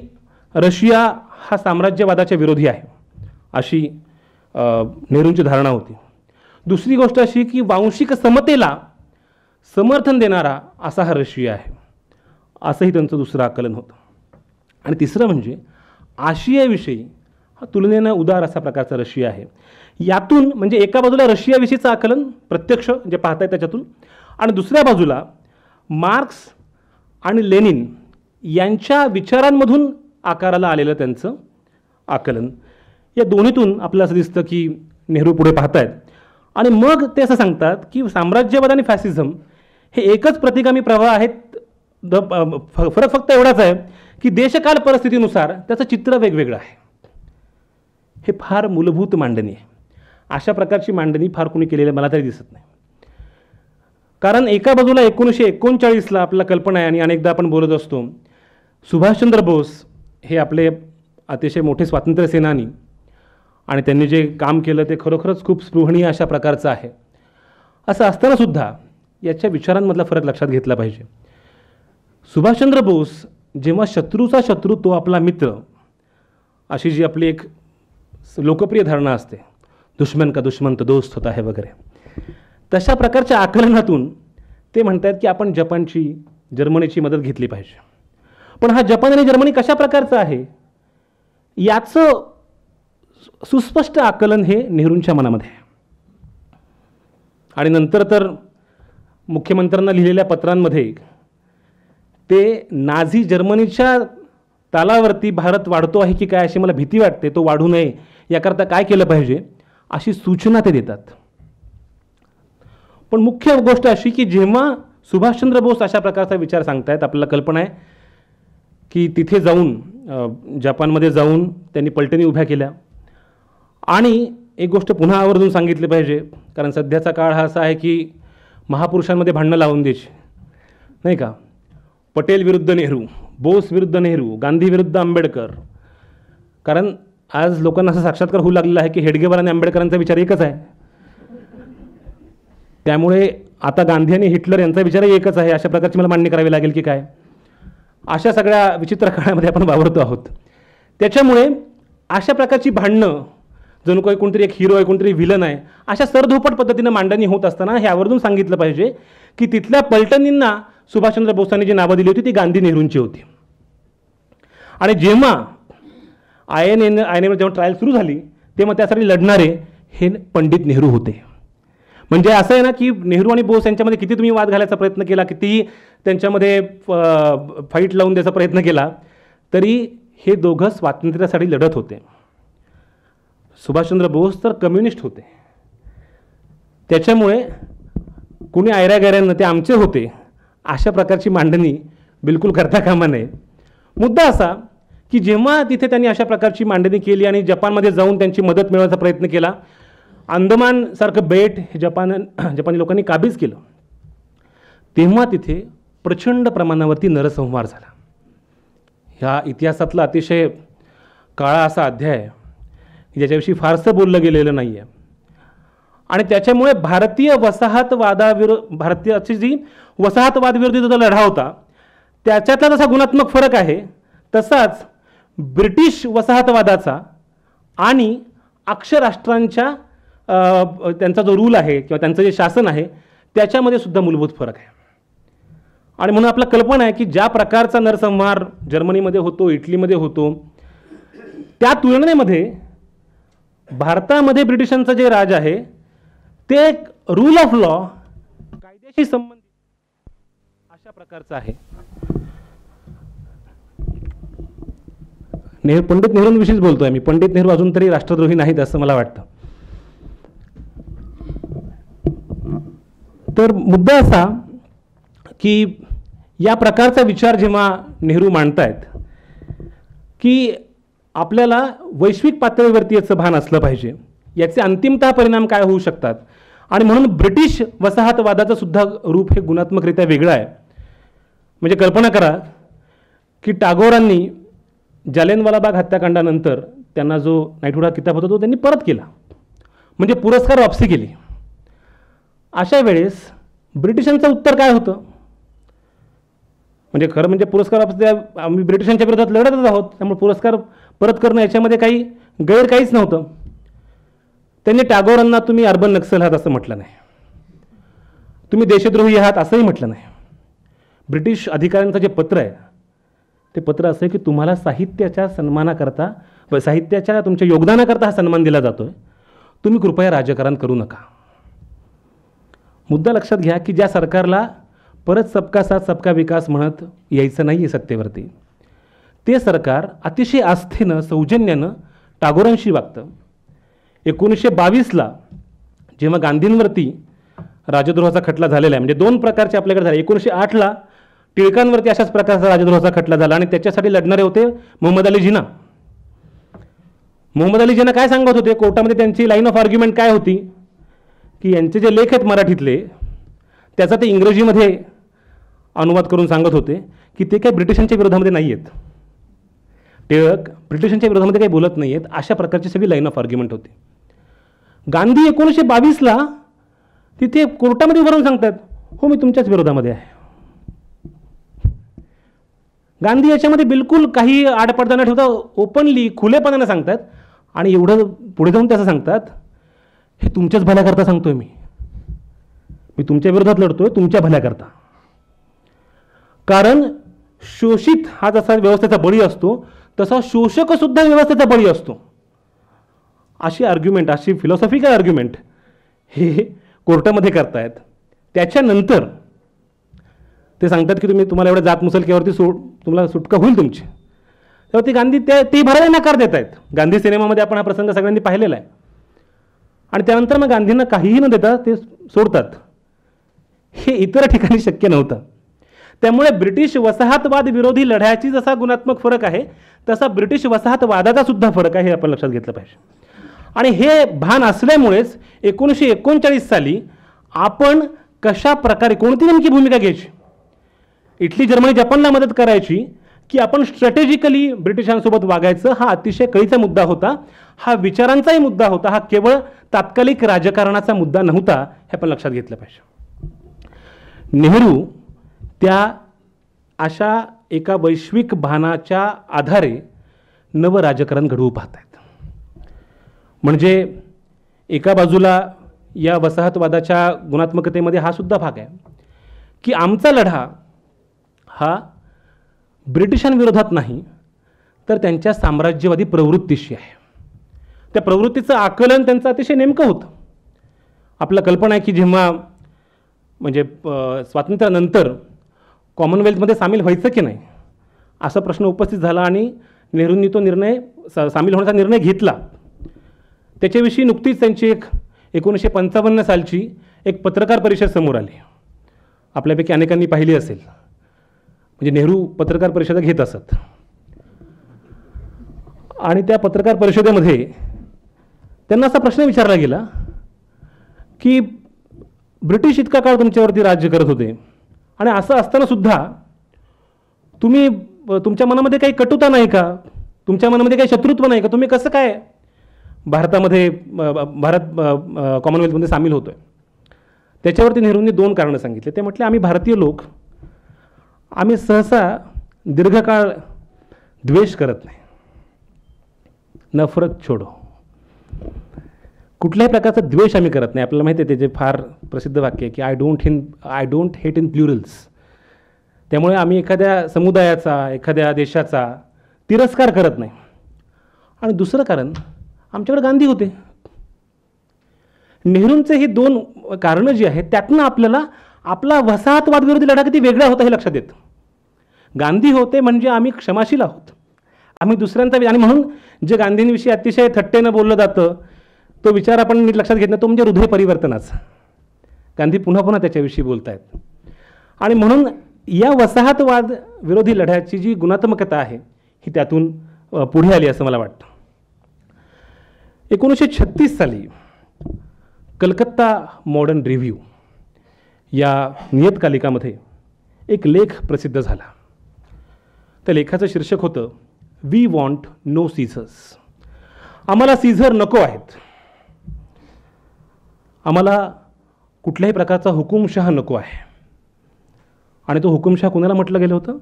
रशिया हा साम्राज्यवादाच्या विरोधी आहे अशी नेहरूंची धारणा होती. दुसरी गोष्ट अशी की वांशिक समतेला समर्थन देणारा असा हा रशिया आहे असंही त्यांचं दुसरं आकलन होतं. आणि तिसरं म्हणजे आशियाविषयी हा तुलनेनं उदार असा प्रकारचा रशिया आहे. यातून म्हणजे एका बाजूला रशियाविषयीचं आकलन प्रत्यक्ष जे पाहताय त्याच्यातून, आणि दुसऱ्या बाजूला मार्क्स आणि लेनिन यांच्या विचारांमधून आकाराला आलेलं त्यांचं आकलन. या दोन्हीतून आपल्याला असं दिसतं की नेहरू पुढे पाहतायत. आणि मग ते असं सांगतात की साम्राज्यवाद आणि फॅसिझम हे एकच प्रतिगामी प्रवाह आहेत. फरक फक्त एवढाच आहे की देशकाल परिस्थितीनुसार त्याचं चित्र वेगवेगळं आहे. हे फार मूलभूत मांडणी आहे. अशा प्रकारची मांडणी फार कोणी केलेली मला तरी दिसत नाही. कारण एका बाजूला 1939ला आपल्याला कल्पना आहे आणि अनेकदा आपण बोलत असतो सुभाषचंद्र बोस हे आपले अतिशय मोठे स्वातंत्र्य सेनानी आणि त्यांनी जे काम केलं ते खरोखरच खूप स्पृहणीय अशा प्रकारचं आहे. असं असतानासुद्धा याच्या विचारांमधला फरक लक्षात घेतला पाहिजे. सुभाषचंद्र बोस जेव्हा शत्रूचा शत्रू तो आपला मित्र अशी जी आपली एक लोकप्रिय धारणा असते, दुश्मन का दुश्मन तो दोस्त होता है वगैरे, तशा प्रकारच्या आकलनातून ते म्हणतात की आपण जपानची जर्मनीची मदत घेतली पाहिजे. पण हा जपान आणि जर्मनी कशा प्रकारचं आहे याचं सुस्पष्ट आकलन हे नेहरूंच्या मनामध्ये आहे. आणि नंतर तर मुख्यमंत्र्यांना लिहिलेल्या पत्रांमध्ये ते नाझी जर्मनीच्या तालावरती भारत वाढतो आहे की काय अशी मला भीती वाटते, तो वाढू नये याकरता काय केलं पाहिजे अशी सूचना ते देतात. पण मुख्य गोष्ट अशी की जेव्हा सुभाषचंद्र बोस अशा प्रकारचा विचार सांगतायत, आपल्याला कल्पना आहे की तिथे जाऊन जपानमध्ये जाऊन त्यांनी पलटणी उभ्या केल्या. आणि एक गोष्ट पुन्हा आवर्जून सांगितली पाहिजे, कारण सध्याचा काळ हा असा आहे की महापुरुषांमध्ये भांडणं लावून द्यायची, नाही का. पटेल विरुद्ध नेहरू, बोस विरुद्ध नेहरू, गांधी विरुद्ध आंबेडकर. कारण आज लोकांना असं साक्षात्कार होऊ लागलेला आहे की हेडगेवार आणि आंबेडकरांचा विचार एकच आहे. त्यामुळे आता गांधी आणि हिटलर यांचा विचारही एकच आहे अशा प्रकारची मला मांडणी करावी लागेल की काय. अशा सगळ्या विचित्र काळामध्ये आपण वावरतो आहोत. त्याच्यामुळे अशा प्रकारची भांडणं, जणू काही कोणतरी एक हिरो आहे कोणतरी व्हिलन आहे, अशा सरधोपट पद्धतीनं मांडणी होत असताना हे आवर्जून सांगितलं पाहिजे की तिथल्या पलटणींना सुभाषचंद्र बोसांनी जी नावं दिली होती ती गांधी नेहरूंची होती. आणि जेव्हा INA जेव्हा ट्रायल सुरू झाली तेव्हा त्यासाठी लढणारे हे पंडित नेहरू होते. म्हणजे असं आहे ना की नेहरू आणि बोस यांच्यामध्ये किती तुम्ही वाद घालायचा प्रयत्न केला, कितीही त्यांच्यामध्ये फाईट लावून द्यायचा प्रयत्न केला, तरी हे दोघं स्वातंत्र्यासाठी लढत होते. सुभाषचंद्र बोस तर कम्युनिस्ट होते. त्याच्यामुळे कुणी आयऱ्यागैऱ्यांना ते आमचे होते अशा प्रकारची मांडणी बिलकुल करता कामा नये. मुद्दा असा की जेव्हा तिथे त्यांनी अशा प्रकारची मांडणी केली आणि जपानमध्ये जाऊन त्यांची मदत मिळवण्याचा प्रयत्न केला, अंदमानसारखं बेट हे जपानी लोकांनी काबीज केलं, तेव्हा तिथे प्रचंड प्रमाणावरती नरसंहार झाला. ह्या इतिहासातला अतिशय काळा असा अध्याय आहे ज्याच्याविषयी फारसं बोललं गेलेलं नाही आहे. आणि त्याच्यामुळे भारतीय भारतीयाची जी वसाहतवाद विरोधी लढा होता त्याच्यातला जसा गुणात्मक फरक आहे, तसाच ब्रिटिश वसाहतवादाचा आणि अक्षराष्ट्रांच्या त्यांचा जो रूल आहे किंवा त्यांचं जे शासन आहे त्याच्यामध्ये सुद्धा मूलभूत फरक आहे. आणि म्हणून आपला कल्पना आहे की ज्या प्रकारचा नरसंहार जर्मनीमध्ये होतो, इटलीमध्ये होतो, त्या तुलनेमध्ये भारतामध्ये ब्रिटिशांचं जे राज आहे ते रूल ऑफ लॉ, कायद्याशी संबंधित अशा प्रकारचं आहे. पंडित नेहरूंविषयीच बोलतोय मी. पंडित नेहरू अजून तरी राष्ट्रद्रोही नाहीत असं मला वाटतं. तर मुद्दा असा की या प्रकारचा विचार जेव्हा नेहरू मांडतायत की आपल्याला वैश्विक पातळीवरती याचं भान असलं पाहिजे, याचे अंतिमतः परिणाम काय होऊ शकतात. आणि म्हणून ब्रिटिश वसाहतवादाचं सुद्धा रूप हे गुणात्मकरित्या वेगळं आहे. म्हणजे कल्पना करा की टागोरांनी जालियनवाला बाग हत्याकांडानंतर त्यांना जो नाईटहुड हा किताब होता तो त्यांनी परत केला, म्हणजे पुरस्कार वापसी केली. अशा वेळेस ब्रिटिशांचं उत्तर काय होतं? म्हणजे खरं म्हणजे पुरस्कार वापस आम्ही ब्रिटिशांच्या विरोधात लढतच आहोत, त्यामुळे पुरस्कार परत करणं याच्यामध्ये काही गैर काहीच नव्हतं. त्यांनी टागोरांना तुम्ही अर्बन नक्सल आहात असं म्हटलं नाही, तुम्ही देशद्रोही आहात असंही म्हटलं नाही. ब्रिटिश अधिकाऱ्यांचं जे पत्र आहे ते पत्र असं आहे की तुम्हाला साहित्याच्या सन्मानाकरता व साहित्याच्या तुमच्या योगदानाकरता हा सन्मान दिला जातोय, तुम्ही कृपया राजकारण करू नका. मुद्दा लक्षात घ्या की ज्या सरकारला परत सबका साथ सबका विकास म्हणत यायचं नाही आहे सत्तेवरती, ते सरकार अतिशय आस्थेनं सौजन्यानं टागोरांशी वागतं. 1922ला जेव्हा गांधींवरती राजद्रोहाचा खटला झालेला आहे, म्हणजे दोन प्रकारचे आपल्याकडे झाले. 1908ला टिळकांवरती अशाच प्रकारचा राजद्रोहाचा खटला झाला आणि त्याच्यासाठी लढणारे होते मोहम्मद अली जिना. मोहम्मद अली जिना काय सांगत होते कोर्टामध्ये, त्यांची लाईन ऑफ आर्ग्युमेंट काय होती की यांचे जे लेख आहेत मराठीतले त्याचा ते इंग्रजीमध्ये अनुवाद करून सांगत होते की ते काही ब्रिटिशांच्या विरोधामध्ये नाही आहेत. टिळक ब्रिटिशांच्या विरोधामध्ये काही बोलत नाही आहेत, अशा प्रकारची सगळी लाईन ऑफ आर्ग्युमेंट होती. गांधी 1922ला तिथे कोर्टामध्ये उभं राहून सांगतात, हो मी तुमच्याच विरोधामध्ये आहे. गांधी याच्यामध्ये बिलकुल काही आडपडदा न ठेवता ओपनली खुलेपणानं सांगतात. आणि एवढं पुढे जाऊन त्याचं सांगतात, हे तुमच्याच भल्याकरता सांगतोय मी तुमच्या विरोधात लढतोय, तुमच्या भल्याकरता. कारण शोषित हा जसा व्यवस्थेचा बळी असतो तसा शोषक सुद्धा व्यवस्थेचा बळी असतो. अशी आर्ग्युमेंट, अशी फिलॉसॉफिकल आर्ग्युमेंट हे कोर्टामध्ये करतायत. त्याच्यानंतर ते सांगतात की तुम्हाला एवढ्या जात मुसलक्यावरती तुम्हाला सुटका होईल तुमची. तेव्हा गांधी ते भरायला नकार देत आहेत. गांधी सिनेमामध्ये आपण हा प्रसंग सगळ्यांनी पाहिलेला आहे. आणि त्यानंतर मग गांधींना काहीही न देता ते सोडतात. हे इतर ठिकाणी शक्य नव्हतं. त्यामुळे ब्रिटिश वसाहतवाद विरोधी लढ्याची जसा गुणात्मक फरक आहे तसा ब्रिटिश वसाहतवादाचा सुद्धा फरक आहे, हे आपण लक्षात घेतलं पाहिजे. आणि हे भान असल्यामुळेच 1939 साली आपण कशा प्रकारे कोणती नेमकी भूमिका घ्यायची, इटली जर्मनी जपानला मदत करायची की आपण स्ट्रॅटेजिकली ब्रिटिशांसोबत वागायचं, हा अतिशय कळीचा मुद्दा होता. हा विचारांचाही मुद्दा होता. हा केवळ तात्कालिक राजकारणाचा मुद्दा नव्हता, हे आपण लक्षात घेतलं पाहिजे. नेहरू त्या अशा एका वैश्विक भानाच्या आधारे नवं राजकारण घडवू पाहत आहेत. म्हणजे एका बाजूला या वसाहतवादाच्या गुणात्मकतेमध्ये हा सुद्धा भाग आहे की आमचा लढा हा ब्रिटिशांविरोधात नाही तर त्यांच्या साम्राज्यवादी प्रवृत्तीशी आहे. त्या प्रवृत्तीचं आकलन त्यांचं अतिशय नेमकं होतं. आपल्याला कल्पना आहे की जेव्हा म्हणजे स्वातंत्र्यानंतर कॉमनवेल्थमध्ये सामील व्हायचं की नाही असा प्रश्न उपस्थित झाला आणि नेहरूंनी तो निर्णय सामील होण्याचा निर्णय घेतला. त्याच्याविषयी नुकतीच त्यांची 1955 सालची एक पत्रकार परिषद समोर आली. आपल्यापैकी अनेकांनी पाहिली असेल. म्हणजे नेहरू पत्रकार परिषदा घेत असत आणि त्या पत्रकार परिषदेमध्ये त्यांना असा प्रश्न विचारला गेला की ब्रिटिश इतका काळ तुमच्यावरती राज्य करत होते आणि असं असताना सुद्धा तुमच्या मनामध्ये काही कटुता नाही का, तुमच्या मनामध्ये काही शत्रुत्व नाही का, तुम्ही कसं काय भारत कॉमनवेल्थमध्ये सामील होतोय. त्याच्यावरती नेहरूंनी 2 कारणं सांगितले. ते म्हटले, आम्ही भारतीय लोक आम्ही सहसा दीर्घकाळ द्वेष करत नाही, नफरत छोडो. कुठल्याही प्रकारचा द्वेष आम्ही करत नाही. आपल्याला माहिती आहे त्याचे फार प्रसिद्ध वाक्य आहे की I don't hate in Plurals. त्यामुळे आम्ही एखाद्या समुदायाचा, एखाद्या देशाचा तिरस्कार करत नाही. आणि दुसरं कारण, आमच्याकडे गांधी होते. नेहरूंचे ही 2 कारणं जी आहेत त्यातनं आपल्याला आपला वसाहतवाद विरोधी लढा किती वेगळा होता हे लक्षात येतं. गांधी होते म्हणजे आम्ही क्षमाशील आहोत, आम्ही दुसऱ्यांचा, आणि म्हणून जे गांधींविषयी अतिशय थट्टेनं बोललं जातं तो विचार आपण नीट लक्षात घेत नाही, तो म्हणजे हृदय परिवर्तनाचा. गांधी पुन्हा पुन्हा त्याच्याविषयी बोलत आहेत. आणि म्हणून या वसाहतवाद विरोधी लढ्याची जी गुणात्मकता आहे ही त्यातून पुढे आली असं मला वाटतं. 1936 साली कलकत्ता मॉडर्न रिव्ह्यू या नियतकालिकामध्ये एक लेख प्रसिद्ध झाला. त्या लेखाचं शीर्षक होतं, वी वॉन्ट नो सीझर्स. आम्हाला सीझर नको आहेत, आम्हाला कुठल्याही प्रकारचा हुकुमशहा नको आहे. आणि तो हुकुमशहा कुणाला म्हटलं गेलं होतं?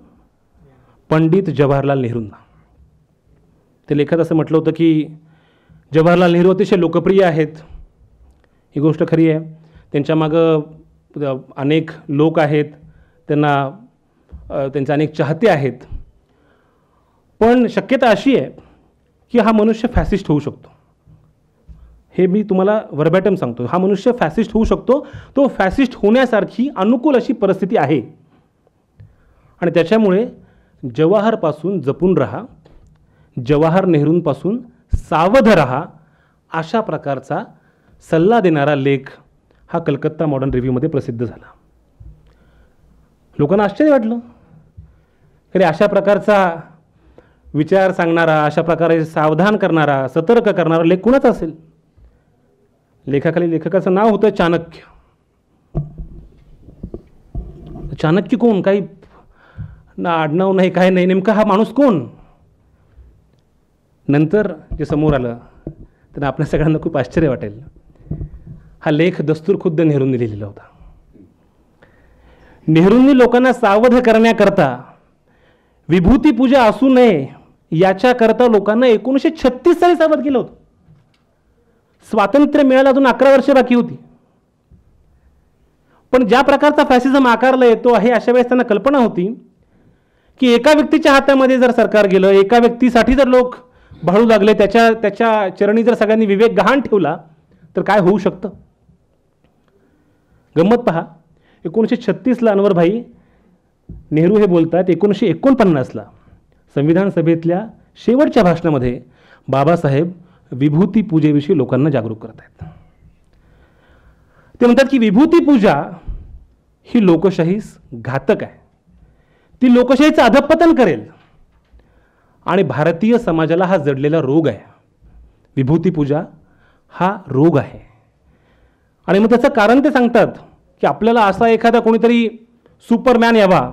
पंडित जवाहरलाल नेहरूंना. त्या लेखात असं म्हटलं होतं की जवाहरलाल नेहरू अतिशय लोकप्रिय आहेत, ही गोष्ट खरी आहे. त्यांच्या मागं अनेक लोक आहेत, त्यांचे अनेक चाहते आहेत. पण शक्यता अशी आहे की हा मनुष्य फॅसिस्ट होऊ शकतो. हे मी तुम्हाला वर्बॅटम सांगतो, हा मनुष्य फॅसिस्ट होऊ शकतो. तो फॅसिस्ट होण्यासारखी अनुकूल अशी परिस्थिती आहे. आणि त्याच्यामुळे जवाहरपासून जपून राहा, जवाहर नेहरूंपासून सावध राहा, अशा प्रकारचा सल्ला देणारा लेख हा कलकत्ता मॉडर्न रिव्ह्यूमध्ये प्रसिद्ध झाला. लोकांना आश्चर्य वाटलं, अरे अशा प्रकारचा विचार सांगणारा, अशा प्रकारे सावधान करणारा, सतर्क करणारा लेख कुणाचा असेल? लेखाखाली लेखकाचं नाव होतं चाणक्य. चाणक्य कोण? काही ना आडनाव नाही, काय नाही, नेमका हा माणूस कोण? नंतर जे समोर आलं तर आपल्या सगळ्यांना खूप आश्चर्य वाटेल. हा लेख दस्तूरखुद्द नेहरूंनी लिहिलेला होता. नेहरूंनी लोकांना सावध करण्याकरता विभूती पूजा असू नये याच्याकरता लोकांना 1936 साली सावध केलं होतं. स्वातंत्र्य मिळायला अजून 11 वर्ष बाकी होती. पण ज्या प्रकारचा फॅसिझम आकारला येतो आहे अशा वेळेस त्यांना कल्पना होती की एका व्यक्तीच्या हातामध्ये जर सरकार गेलं, एका व्यक्तीसाठी जर लोक भाळू लागले, त्याच्या चरणी जर सगळ्यांनी विवेक गहाण ठेवला तर काय होऊ शकतं. गंमत पहा, 1936ला अनवरभाई नेहरू हे बोलतात. 1949ला संविधान सभेतल्या शेवटच्या भाषणामध्ये बाबासाहेब विभूती पूजेविषयी लोकांना जागरूक करत आहेत. ते म्हणतात की विभूती पूजा ही लोकशाहीस घातक आहे, ती लोकशाहीचं अधःपतन करेल आणि भारतीय समाजाला हा जडलेला रोग आहे. विभूती पूजा हा रोग आहे. आणि मग त्याचं कारण ते सांगतात की आपल्याला असा एखादा कोणीतरी सुपरमॅन यावा,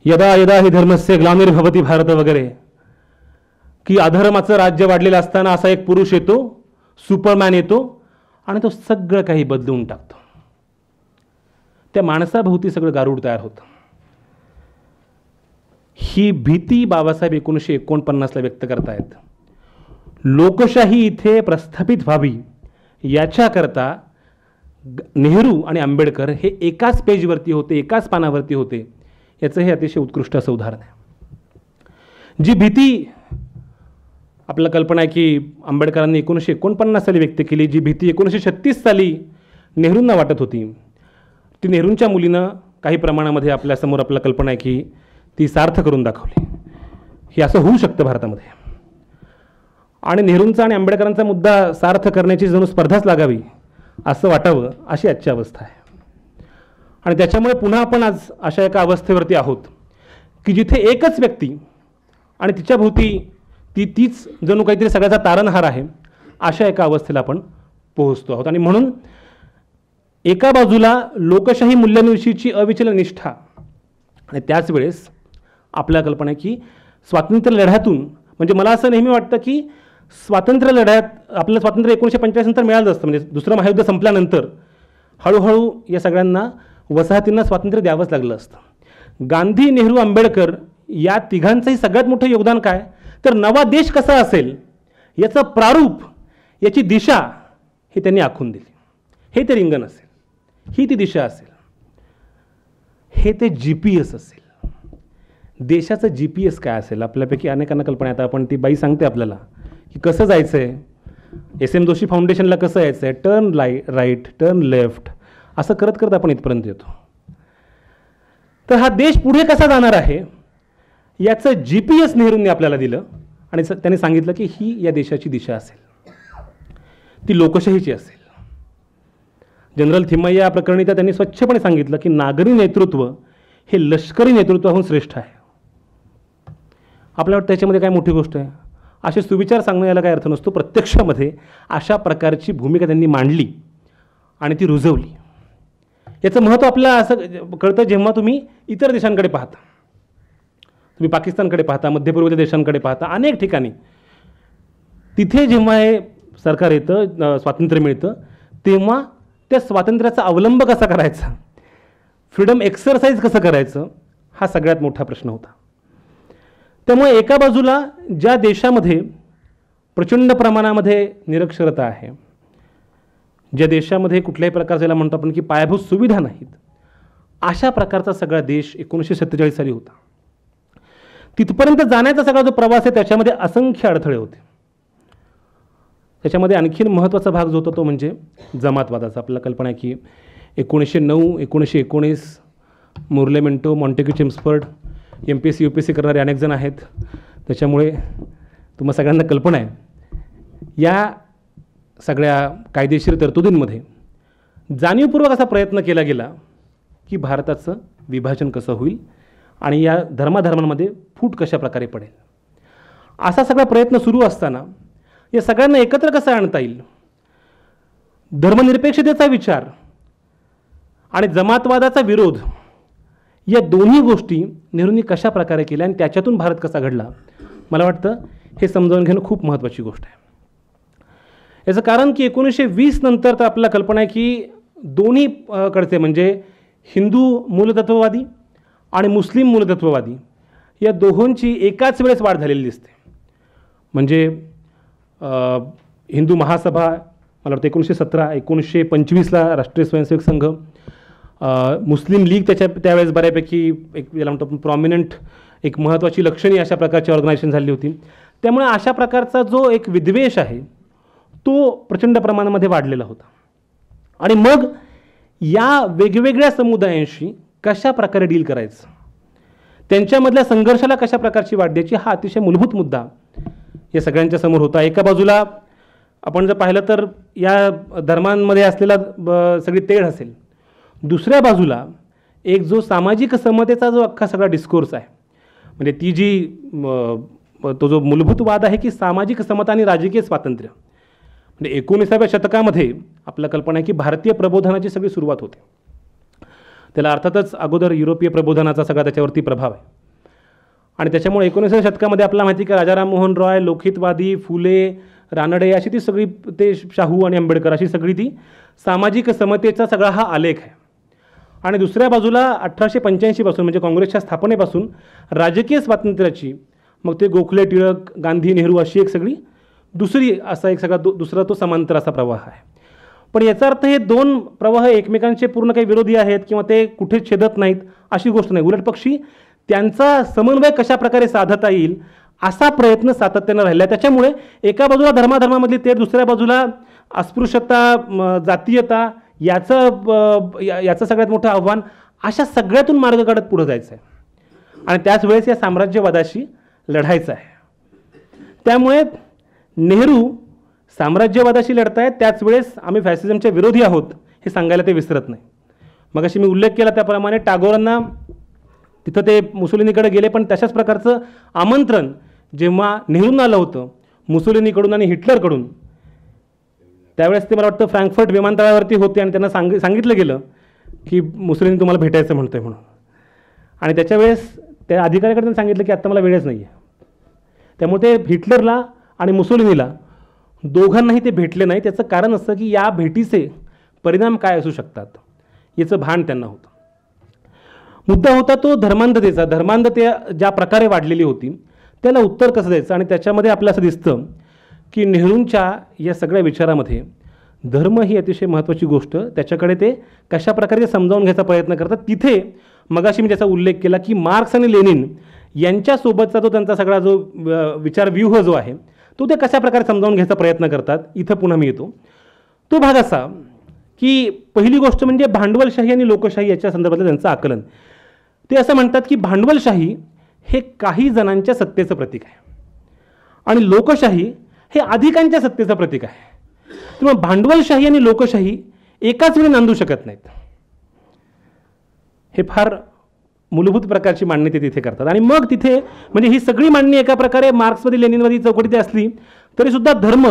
यदा यदा हि धर्मस्य ग्लानिर्भवति भारत वगैरे, की अधर्माचं राज्य वाढलेलं असताना असा एक पुरुष येतो, सुपरमॅन येतो आणि तो सगळं काही बदलून टाकतो. त्या माणसाभोवती सगळं गारुड तयार होतं. ही भीती बाबासाहेब 1949ला व्यक्त करतायत. लोकशाही इथे प्रस्थापित व्हावी याच्याकरता नेहरू आणि आंबेडकर हे एकाच पेजवरती होते, एकाच पानावरती होते. याचं हे अतिशय उत्कृष्ट असं उदाहरण आहे. जी भीती आपल्याला कल्पना आहे की आंबेडकरांनी 1949 साली व्यक्त केली, जी भीती 1936 साली नेहरूंना वाटत होती, ती नेहरूंच्या मुलीनं काही प्रमाणामध्ये आपल्यासमोर आपल्याला कल्पना आहे की ती सार्थ करून दाखवली. हे असं होऊ शकतं भारतामध्ये. आणि नेहरूंचा आणि आंबेडकरांचा मुद्दा सार्थ करण्याची जणू स्पर्धाच लागावी असं वाटावं, अशी आजची अवस्था आहे. आणि त्याच्यामुळे पुन्हा आपण आज अशा एका अवस्थेवरती आहोत की जिथे एकच व्यक्ती आणि तिच्या भोवती तीच जणू काहीतरी सगळ्याचा तारणहार आहे, अशा एका अवस्थेला आपण पोहोचतो आहोत. आणि म्हणून एका बाजूला लोकशाही मूल्यांविषयीची अविचल निष्ठा आणि त्याच वेळेस आपल्या कल्पना आहे की स्वातंत्र्य लढ्यातून, म्हणजे मला असं नेहमी वाटतं की स्वातंत्र्य लढ्यात आपलं स्वातंत्र्य 1945 नंतर मिळालं असतं. म्हणजे दुसरं महायुद्ध संपल्यानंतर हळूहळू या सगळ्यांना वसाहतींना स्वातंत्र्य द्यावंच लागलं असतं. गांधी, नेहरू, आंबेडकर या तिघांचंही सगळ्यात मोठं योगदान काय, तर नवा देश कसा असेल याचं प्रारूप, याची दिशा हे त्यांनी आखून दिली. हे ते रिंगण असेल, ही ती दिशा असेल, हे ते GPS असेल. देशाचं GPS काय असेल आपल्यापैकी अनेकांना कल्पना आहे. आपण ती बाई सांगते आपल्याला की कसं जायचं आहे, SM जोशी फाउंडेशनला कसं यायचं आहे, टर्न राईट, टर्न लेफ्ट, असं करत करत आपण इथपर्यंत येतो. तर हा देश पुढे कसा जाणार आहे याचं GPS नेहरूंनी आपल्याला दिलं आणि त्यांनी सांगितलं की ही या देशाची दिशा असेल, ती लोकशाहीची असेल. जनरल थिम्मय्या प्रकरणी तर त्यांनी स्वच्छपणे सांगितलं की नागरी नेतृत्व हे लष्करी नेतृत्वाहून श्रेष्ठ आहे. आपल्याला वाटतं त्याच्यामध्ये काय मोठी गोष्ट आहे, असे सुविचार सांगणं याला काय अर्थ नसतो. प्रत्यक्षामध्ये अशा प्रकारची भूमिका त्यांनी मांडली आणि ती रुजवली. याचं महत्त्व आपल्याला असं कळतं जेव्हा तुम्ही इतर देशांकडे पाहता. तुम्ही पाकिस्तानकडे पाहता, मध्यपूर्वेच्या देशांकडे पाहता, अनेक ठिकाणी तिथे जेव्हा हे सरकार येतं, स्वातंत्र्य मिळतं, तेव्हा त्या स्वातंत्र्याचा अवलंब कसा करायचा, फ्रीडम एक्सरसाइज कसं करायचं, हा सगळ्यात मोठा प्रश्न होता. त्यामुळे एका बाजूला ज्या देशामध्ये प्रचंड प्रमाणामध्ये निरक्षरता आहे, ज्या देशामध्ये कुठल्याही प्रकारचा याला म्हणतो आपण की पायाभूत सुविधा नाहीत, अशा प्रकारचा सगळा देश 1947 साली होता. तिथपर्यंत जाण्याचा सगळा जो प्रवास आहे त्याच्यामध्ये असंख्य अडथळे होते. त्याच्यामध्ये आणखीन महत्त्वाचा भाग जो होता तो म्हणजे जमातवादाचा. आपल्याला कल्पना आहे की 1909, 1919 Morley Minto, Montagu Chelmsford, MPSC UPSC करणारे अनेक जण आहेत. त्याच्यामुळे तुम्हा सगळ्यांना कल्पना आहे या सगळ्या कायदेशीर तरतुदींमध्ये जाणीवपूर्वक असा प्रयत्न केला गेला की भारताचं विभाजन कसं होईल आणि या धर्माधर्मांमध्ये फूट कशा प्रकारे पडेल. असा सगळा प्रयत्न सुरू असताना या सगळ्यांना एकत्र कसं आणता येईल, धर्मनिरपेक्षतेचा विचार आणि जमातवादाचा विरोध या दोन्ही गोष्टी नेहरूंनी कशा प्रकारे केल्या आणि त्याच्यातून भारत कसा घडला, मला वाटतं हे समजावून घेणं खूप महत्त्वाची गोष्ट आहे. याचं कारण की 1920 नंतर तर आपल्याला कल्पना आहे की दोन्ही कडचे म्हणजे हिंदू मूलतत्ववादी आणि मुस्लिम मूलतत्ववादी या दोहोंची एकाच वेळेस वाढ झालेली दिसते. म्हणजे हिंदू महासभा मला वाटतं 1917, 1925ला राष्ट्रीय स्वयंसेवक संघ, मुस्लिम लीग त्यावेळेस बऱ्यापैकी एक याला म्हणतो प्रॉमिनंट एक महत्त्वाची लक्षणीय अशा प्रकारची ऑर्गनायझेशन झाली होती. त्यामुळे अशा प्रकारचा जो एक विद्वेष आहे तो प्रचंड प्रमाणामध्ये वाढलेला होता. आणि मग या वेगवेगळ्या समुदायांशी कशा प्रकारे डील करायचं, त्यांच्यामधल्या संघर्षाला कशा प्रकारची वाट द्यायची, हा अतिशय मूलभूत मुद्दा या सगळ्यांच्या समोर होता. एका बाजूला आपण जर पाहिलं तर या धर्मांमध्ये असलेला सगळी तेढ असेल, दुसऱ्या बाजूला एक जो सामाजिक समतेचा जो अख्खा सगळा डिस्कोर्स आहे, म्हणजे ती जी तो जो मूलभूत वाद आहे की सामाजिक समता आणि राजकीय स्वातंत्र्य, म्हणजे 19व्या शतकामध्ये आपल्या कल्पना आहे की भारतीय प्रबोधनाची सगळी सुरुवात होते. त्याला अर्थातच अगोदर युरोपीय प्रबोधनाचा सगळा त्याच्यावरती प्रभाव आहे. आणि त्याच्यामुळे 19व्या शतकामध्ये आपल्याला माहिती की राजा राममोहन रॉय, लोकहितवादी, फुले, रानडे अशी ती सगळी, ते शाहू आणि आंबेडकर अशी सगळी ती सामाजिक समतेचा सगळा हा आलेख आहे. आणि दुसऱ्या बाजूला 1885 पासून म्हणजे काँग्रेसच्या स्थापनेपासून राजकीय स्वातंत्र्याची, मग ते गोखले, टिळक, गांधी, नेहरू अशी एक सगळी दुसरी असा एक सगळा दुसरा तो समांतर असा प्रवाह आहे. पण याचा अर्थ हे दोन प्रवाह एकमेकांचे पूर्ण काही विरोधी आहेत किंवा ते कुठे छेदत नाहीत अशी गोष्ट नाही. उलट पक्षी त्यांचा समन्वय कशा प्रकारे साधता येईल असा प्रयत्न सातत्यानं राहिला. त्याच्यामुळे एका बाजूला धर्माधर्मामधली ते, दुसऱ्या बाजूला अस्पृश्यता, जातीयता याचं सगळ्यात मोठं आव्हान, अशा सगळ्यातून मार्ग काढत पुढे जायचं आहे आणि त्याच वेळेस या साम्राज्यवादाशी लढायचं आहे. त्यामुळे नेहरू साम्राज्यवादाशी लढतायत, त्याच वेळेस आम्ही फॅसिझमच्या विरोधी आहोत हे सांगायला ते विसरत नाही. मग अशी मी उल्लेख केला त्याप्रमाणे टागोरांना तिथं ते मुसोलिनीकडे गेले, पण तशाच प्रकारचं आमंत्रण जेव्हा नेहरूंना आलं होतं मुसोलिनीकडून आणि हिटलरकडून, त्यावेळेस ते मला वाटतं फ्रँकफर्ट विमानतळावरती होते आणि त्यांना सांगितलं गेलं की मुसोलिनी तुम्हाला भेटायचं म्हणतोय म्हणून. आणि त्याच्या वेळेस त्या अधिकाऱ्याकडे त्यांनी सांगितलं की आत्ता मला वेळच नाही आहे. त्यामुळे ते हिटलरला आणि मुसोलिनीला दोघांनाही ते भेटले नाही. त्याचं कारण असं की या भेटीचे परिणाम काय असू शकतात याचं भान त्यांना होतं. मुद्दा होता तो धर्मांधतेचा. धर्मांधते ज्या प्रकारे वाढलेली होती त्याला उत्तर कसं द्यायचं. आणि त्याच्यामध्ये आपलं असं दिसतं की नेहरूंच्या या सगळ्या विचारामध्ये धर्म ही अतिशय महत्त्वाची गोष्ट, त्याच्याकडे ते कशा प्रकारे ते समजावून घ्यायचा प्रयत्न करतात. तिथे मगाशी मी त्याचा उल्लेख केला की मार्क्स आणि लेनिन यांच्यासोबतचा जो त्यांचा सगळा जो विचारव्यूह जो आहे तो ते कशा प्रकारे समजावून घ्यायचा प्रयत्न करतात. इथं पुन्हा मी येतो. तो भाग असा की पहिली गोष्ट म्हणजे भांडवलशाही आणि लोकशाही याच्या संदर्भातलं त्यांचं आकलन. ते असं म्हणतात की भांडवलशाही हे काही जणांच्या सत्तेचं प्रतीक आहे आणि लोकशाही हे अधिकांच्या सत्तेचं प्रतीक आहे. त्यामुळे भांडवलशाही आणि लोकशाही एकाच वेळी नांदू शकत नाहीत. हे फार मूलभूत प्रकारची मांडणी ते तिथे करतात. आणि मग तिथे म्हणजे ही सगळी मांडणी एका प्रकारे मार्क्समध्ये, लेनिनमध्ये चौकटीत असली तरीसुद्धा धर्म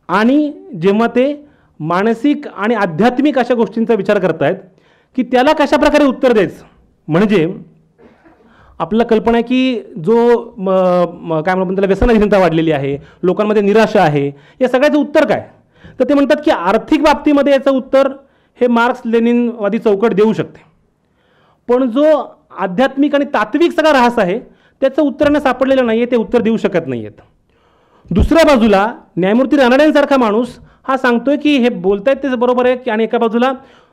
आणि जेव्हा ते मानसिक आणि आध्यात्मिक अशा गोष्टींचा विचार करतायत की त्याला कशा प्रकारे उत्तर द्यायचं. म्हणजे आपल्याला कल्पना आहे की जो काय म्हणतात त्याला व्यसनाधीनता वाढलेली आहे, लोकांमध्ये निराशा आहे, या सगळ्याचं उत्तर काय. तर ते म्हणतात की आर्थिक बाबतीमध्ये याचं उत्तर हे मार्क्स लेनिनवादी चौकट देऊ शकते, पण जो आध्यात्मिक आणि तात्विक सगळा ऱ्हास आहे त्याचं उत्तरानं सापडलेलं नाही आहे, ते उत्तर देऊ शकत नाही आहेत. दुसऱ्या बाजूला न्यायमूर्ती रानडेंसारखा माणूस हा सांगतोय की हे बोलतायत ते बरोबर आहे, आणि एका बाजूला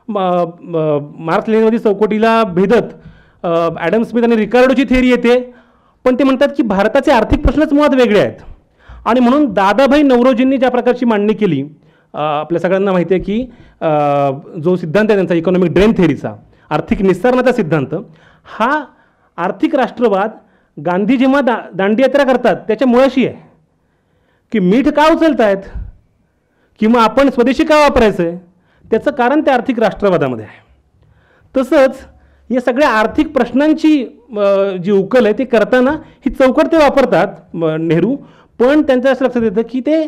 मार्क्स लेनिनवादी चौकटीला भेदत ॲडम स्मिथ आणि रिकार्डोची थिअरी येते, पण ते म्हणतात की भारताचे आर्थिक प्रश्नच मुळात वेगळे आहेत. आणि म्हणून दादाभाई नौरोजींनी ज्या प्रकारची मांडणी केली, आपल्या सगळ्यांना माहिती आहे की जो सिद्धांत आहे त्यांचा इकॉनॉमिक ड्रेन थिअरीचा, आर्थिक निस्सारणाचा सिद्धांत, हा आर्थिक राष्ट्रवाद गांधी जेव्हा दांडी यात्रा करतात त्याच्या मुळाशी आहे की मीठ का उचलत आहेत किंवा आपण स्वदेशी का वापरायचं आहे, त्याचं कारण त्या आर्थिक राष्ट्रवादामध्ये आहे. तसंच या सगळ्या आर्थिक प्रश्नांची जी उकल आहे ती करताना ही चौकट ते वापरतात नेहरू, पण त्यांचं असं लक्षात येतं की ते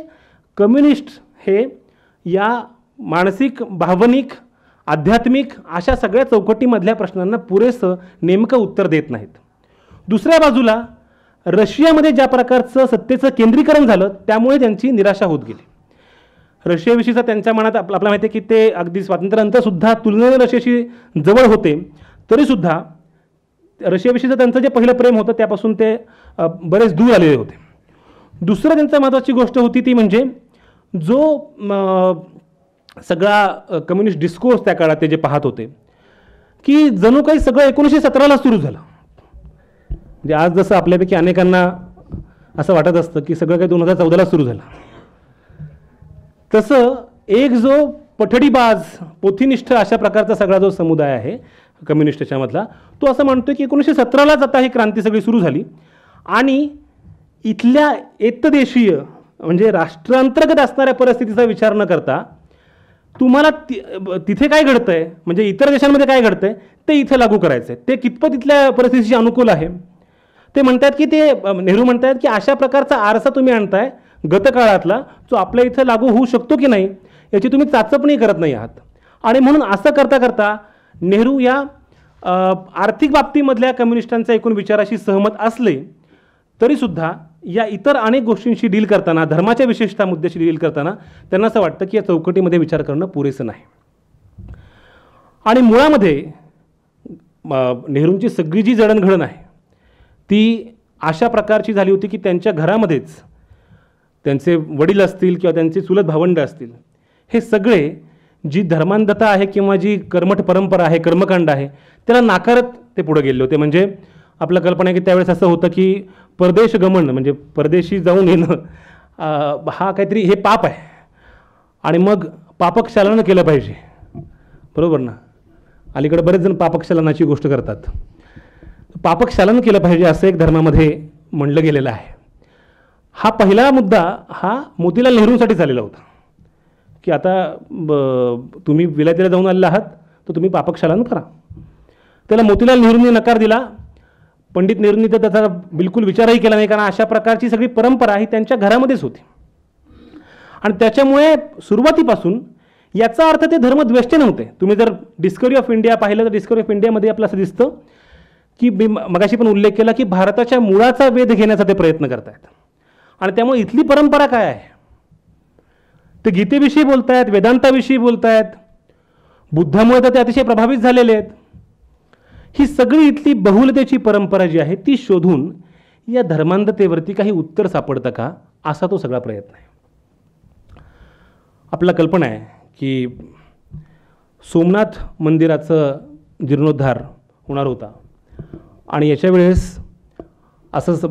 कम्युनिस्ट हे या मानसिक, भावनिक आध्यात्मिक अशा सगळ्या चौकटीमधल्या प्रश्नांना पुरेसं नेमकं उत्तर देत नाहीत. दुसऱ्या बाजूला रशियामध्ये ज्या प्रकारचं सत्तेचं केंद्रीकरण झालं त्यामुळे त्यांची निराशा होत गेली. रशियाविषयीचा त्यांच्या मनात आपल्याला माहिती आहे की ते अगदी स्वातंत्र्यानंतरसुद्धा तुलनेने रशियाशी जवळ होते, तरीसुद्धा रशियाविषयीचं त्यांचं जे पहिलं प्रेम होतं त्यापासून ते बरेच दूर आलेले होते. दुसरं त्यांचं महत्त्वाची गोष्ट होती ती म्हणजे जो सगळा कम्युनिस्ट डिस्कोर्स त्या काळात ते जे पाहत होते की जणू काही सगळं 1917ला सुरू झालं. म्हणजे आज जसं आपल्यापैकी अनेकांना असं वाटत असतं की सगळं काही 2014ला सुरू झालं, तसं एक जो पठडीबाज पोथीनिष्ठ अशा प्रकारचा सगळा जो समुदाय आहे कम्युनिस्टच्या मधला, तो असं म्हणतो की 1917लाच आता ही क्रांती सगळी सुरू झाली आणि इथल्या एतदेशीय म्हणजे राष्ट्रांतर्गत असणाऱ्या परिस्थितीचा विचार न करता तुम्हाला तिथे काय घडतंय म्हणजे इतर देशांमध्ये काय घडतंय ते इथे लागू करायचं आहे. ते कितपत इथल्या परिस्थितीशी अनुकूल आहे ते म्हणतात की ते नेहरू म्हणतात की अशा प्रकारचा आरसा तुम्ही आणताय गतकाळातला जो आपल्या इथं लागू होऊ शकतो की नाही याची तुम्ही चाचपणी करत नाही आहात. आणि म्हणून असं करता करता नेहरू या आर्थिक बाबतीमधल्या कम्युनिस्टांच्या एकूण विचाराशी सहमत असले तरीसुद्धा या इतर अनेक गोष्टींशी डील करताना, धर्माच्या विशेषतः मुद्द्याशी डील करताना त्यांना असं वाटतं की या चौकटीमध्ये विचार करणं पुरेसं नाही. आणि मुळामध्ये नेहरूंची सगळी जी जडणघडण आहे ती अशा प्रकारची झाली होती की त्यांच्या घरामध्येच त्यांचे वडील असतील किंवा त्यांचे चुलत भावंड असतील, हे सगळे जी धर्मांधता आहे किंवा जी कर्मठ परंपरा आहे, कर्मकांड आहे, त्याला नाकारत ते पुढे गेले होते. म्हणजे आपलं कल्पना आहे की त्यावेळेस असं होतं की परदेश गमन म्हणजे परदेशी जाऊन येणं हा काहीतरी हे पाप आहे आणि मग पापक्षालन केलं पाहिजे, बरोबर ना. अलीकडे बरेच जण पापक्षालनाची गोष्ट करतात. पापक्षालन केलं पाहिजे असं एक धर्मामध्ये म्हणलं गेलेलं आहे. हा पहिला मुद्दा हा मोतीलाल नेहरूंसाठी झालेला होता की आता तुम्ही विलायतीला जाऊन आलेला आहात तर तुम्ही पापक्षालन करा. त्याला मोतीलाल नेहरूंनी नकार दिला. पंडित नेहरूंनी तर त्याचा बिलकुल विचारही केला नाही, कारण अशा प्रकारची सगळी परंपरा ही त्यांच्या घरामध्येच होती. आणि त्याच्यामुळे सुरुवातीपासून याचा अर्थ ते धर्मद्वेष्टे नव्हते. तुम्ही जर डिस्कवरी ऑफ इंडिया पाहिलं तर डिस्कवरी ऑफ इंडियामध्ये आपलं असं दिसतं की मगाशी पण उल्लेख केला की भारताच्या मुळाचा वेध घेण्याचा ते प्रयत्न करतायत. आणि त्यामुळे इथली परंपरा काय आहे ते गीतेविषयी बोलतायत, वेदांताविषयी बोलतायत, बुद्धामुळे तर ते अतिशय प्रभावित झालेले आहेत. ही सगळी इथली बहुलतेची परंपरा जी आहे ती शोधून या धर्मांधतेवरती काही उत्तर सापडतं का असा तो सगळा प्रयत्न आहे. आपला कल्पना आहे की सोमनाथ मंदिराचं जीर्णोद्धार होणार होता आणि याच्या वेळेस असंच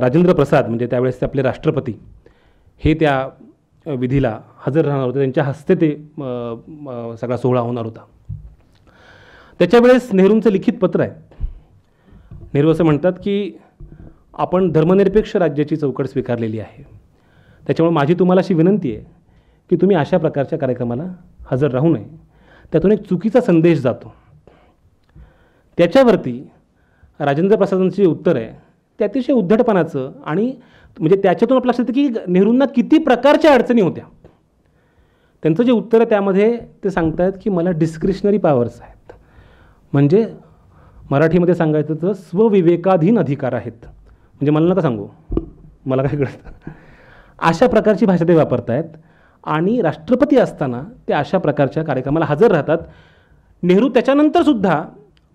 राजेंद्र प्रसाद म्हणजे त्यावेळेस आपले राष्ट्रपती हे त्या विधीला हजर राहणार होते. त्यांच्या हस्ते ते सगळा सोहळा होणार होता. त्याच्या वेळेस नेहरूंचं लिखित पत्र आहे. नेहरू असं म्हणतात की आपण धर्मनिरपेक्ष राज्याची चौकट स्वीकारलेली आहे, त्याच्यामुळे माझी तुम्हाला अशी विनंती आहे की तुम्ही अशा प्रकारच्या कार्यक्रमाला हजर राहू नये. त्यातून एक चुकीचा संदेश जातो. त्याच्यावरती राजेंद्र प्रसादांचे उत्तर आहे ते अतिशय उद्धटपणाचं आणि म्हणजे त्याच्यातून आपलं लक्षात येतं की नेहरूंना किती प्रकारच्या अडचणी होत्या. त्यांचं जे उत्तर आहे त्यामध्ये ते सांगतायत की मला डिस्क्रिशनरी पॉवर्स आहेत, म्हणजे मराठीमध्ये सांगायचं तर स्वविवेकाधीन अधिकार आहेत. म्हणजे मला नका सांगू, मला काय कळतं, अशा प्रकारची भाषा ते वापरतायत. आणि राष्ट्रपती असताना ते अशा प्रकारच्या कार्यक्रमाला हजर राहतात. नेहरू त्याच्यानंतरसुद्धा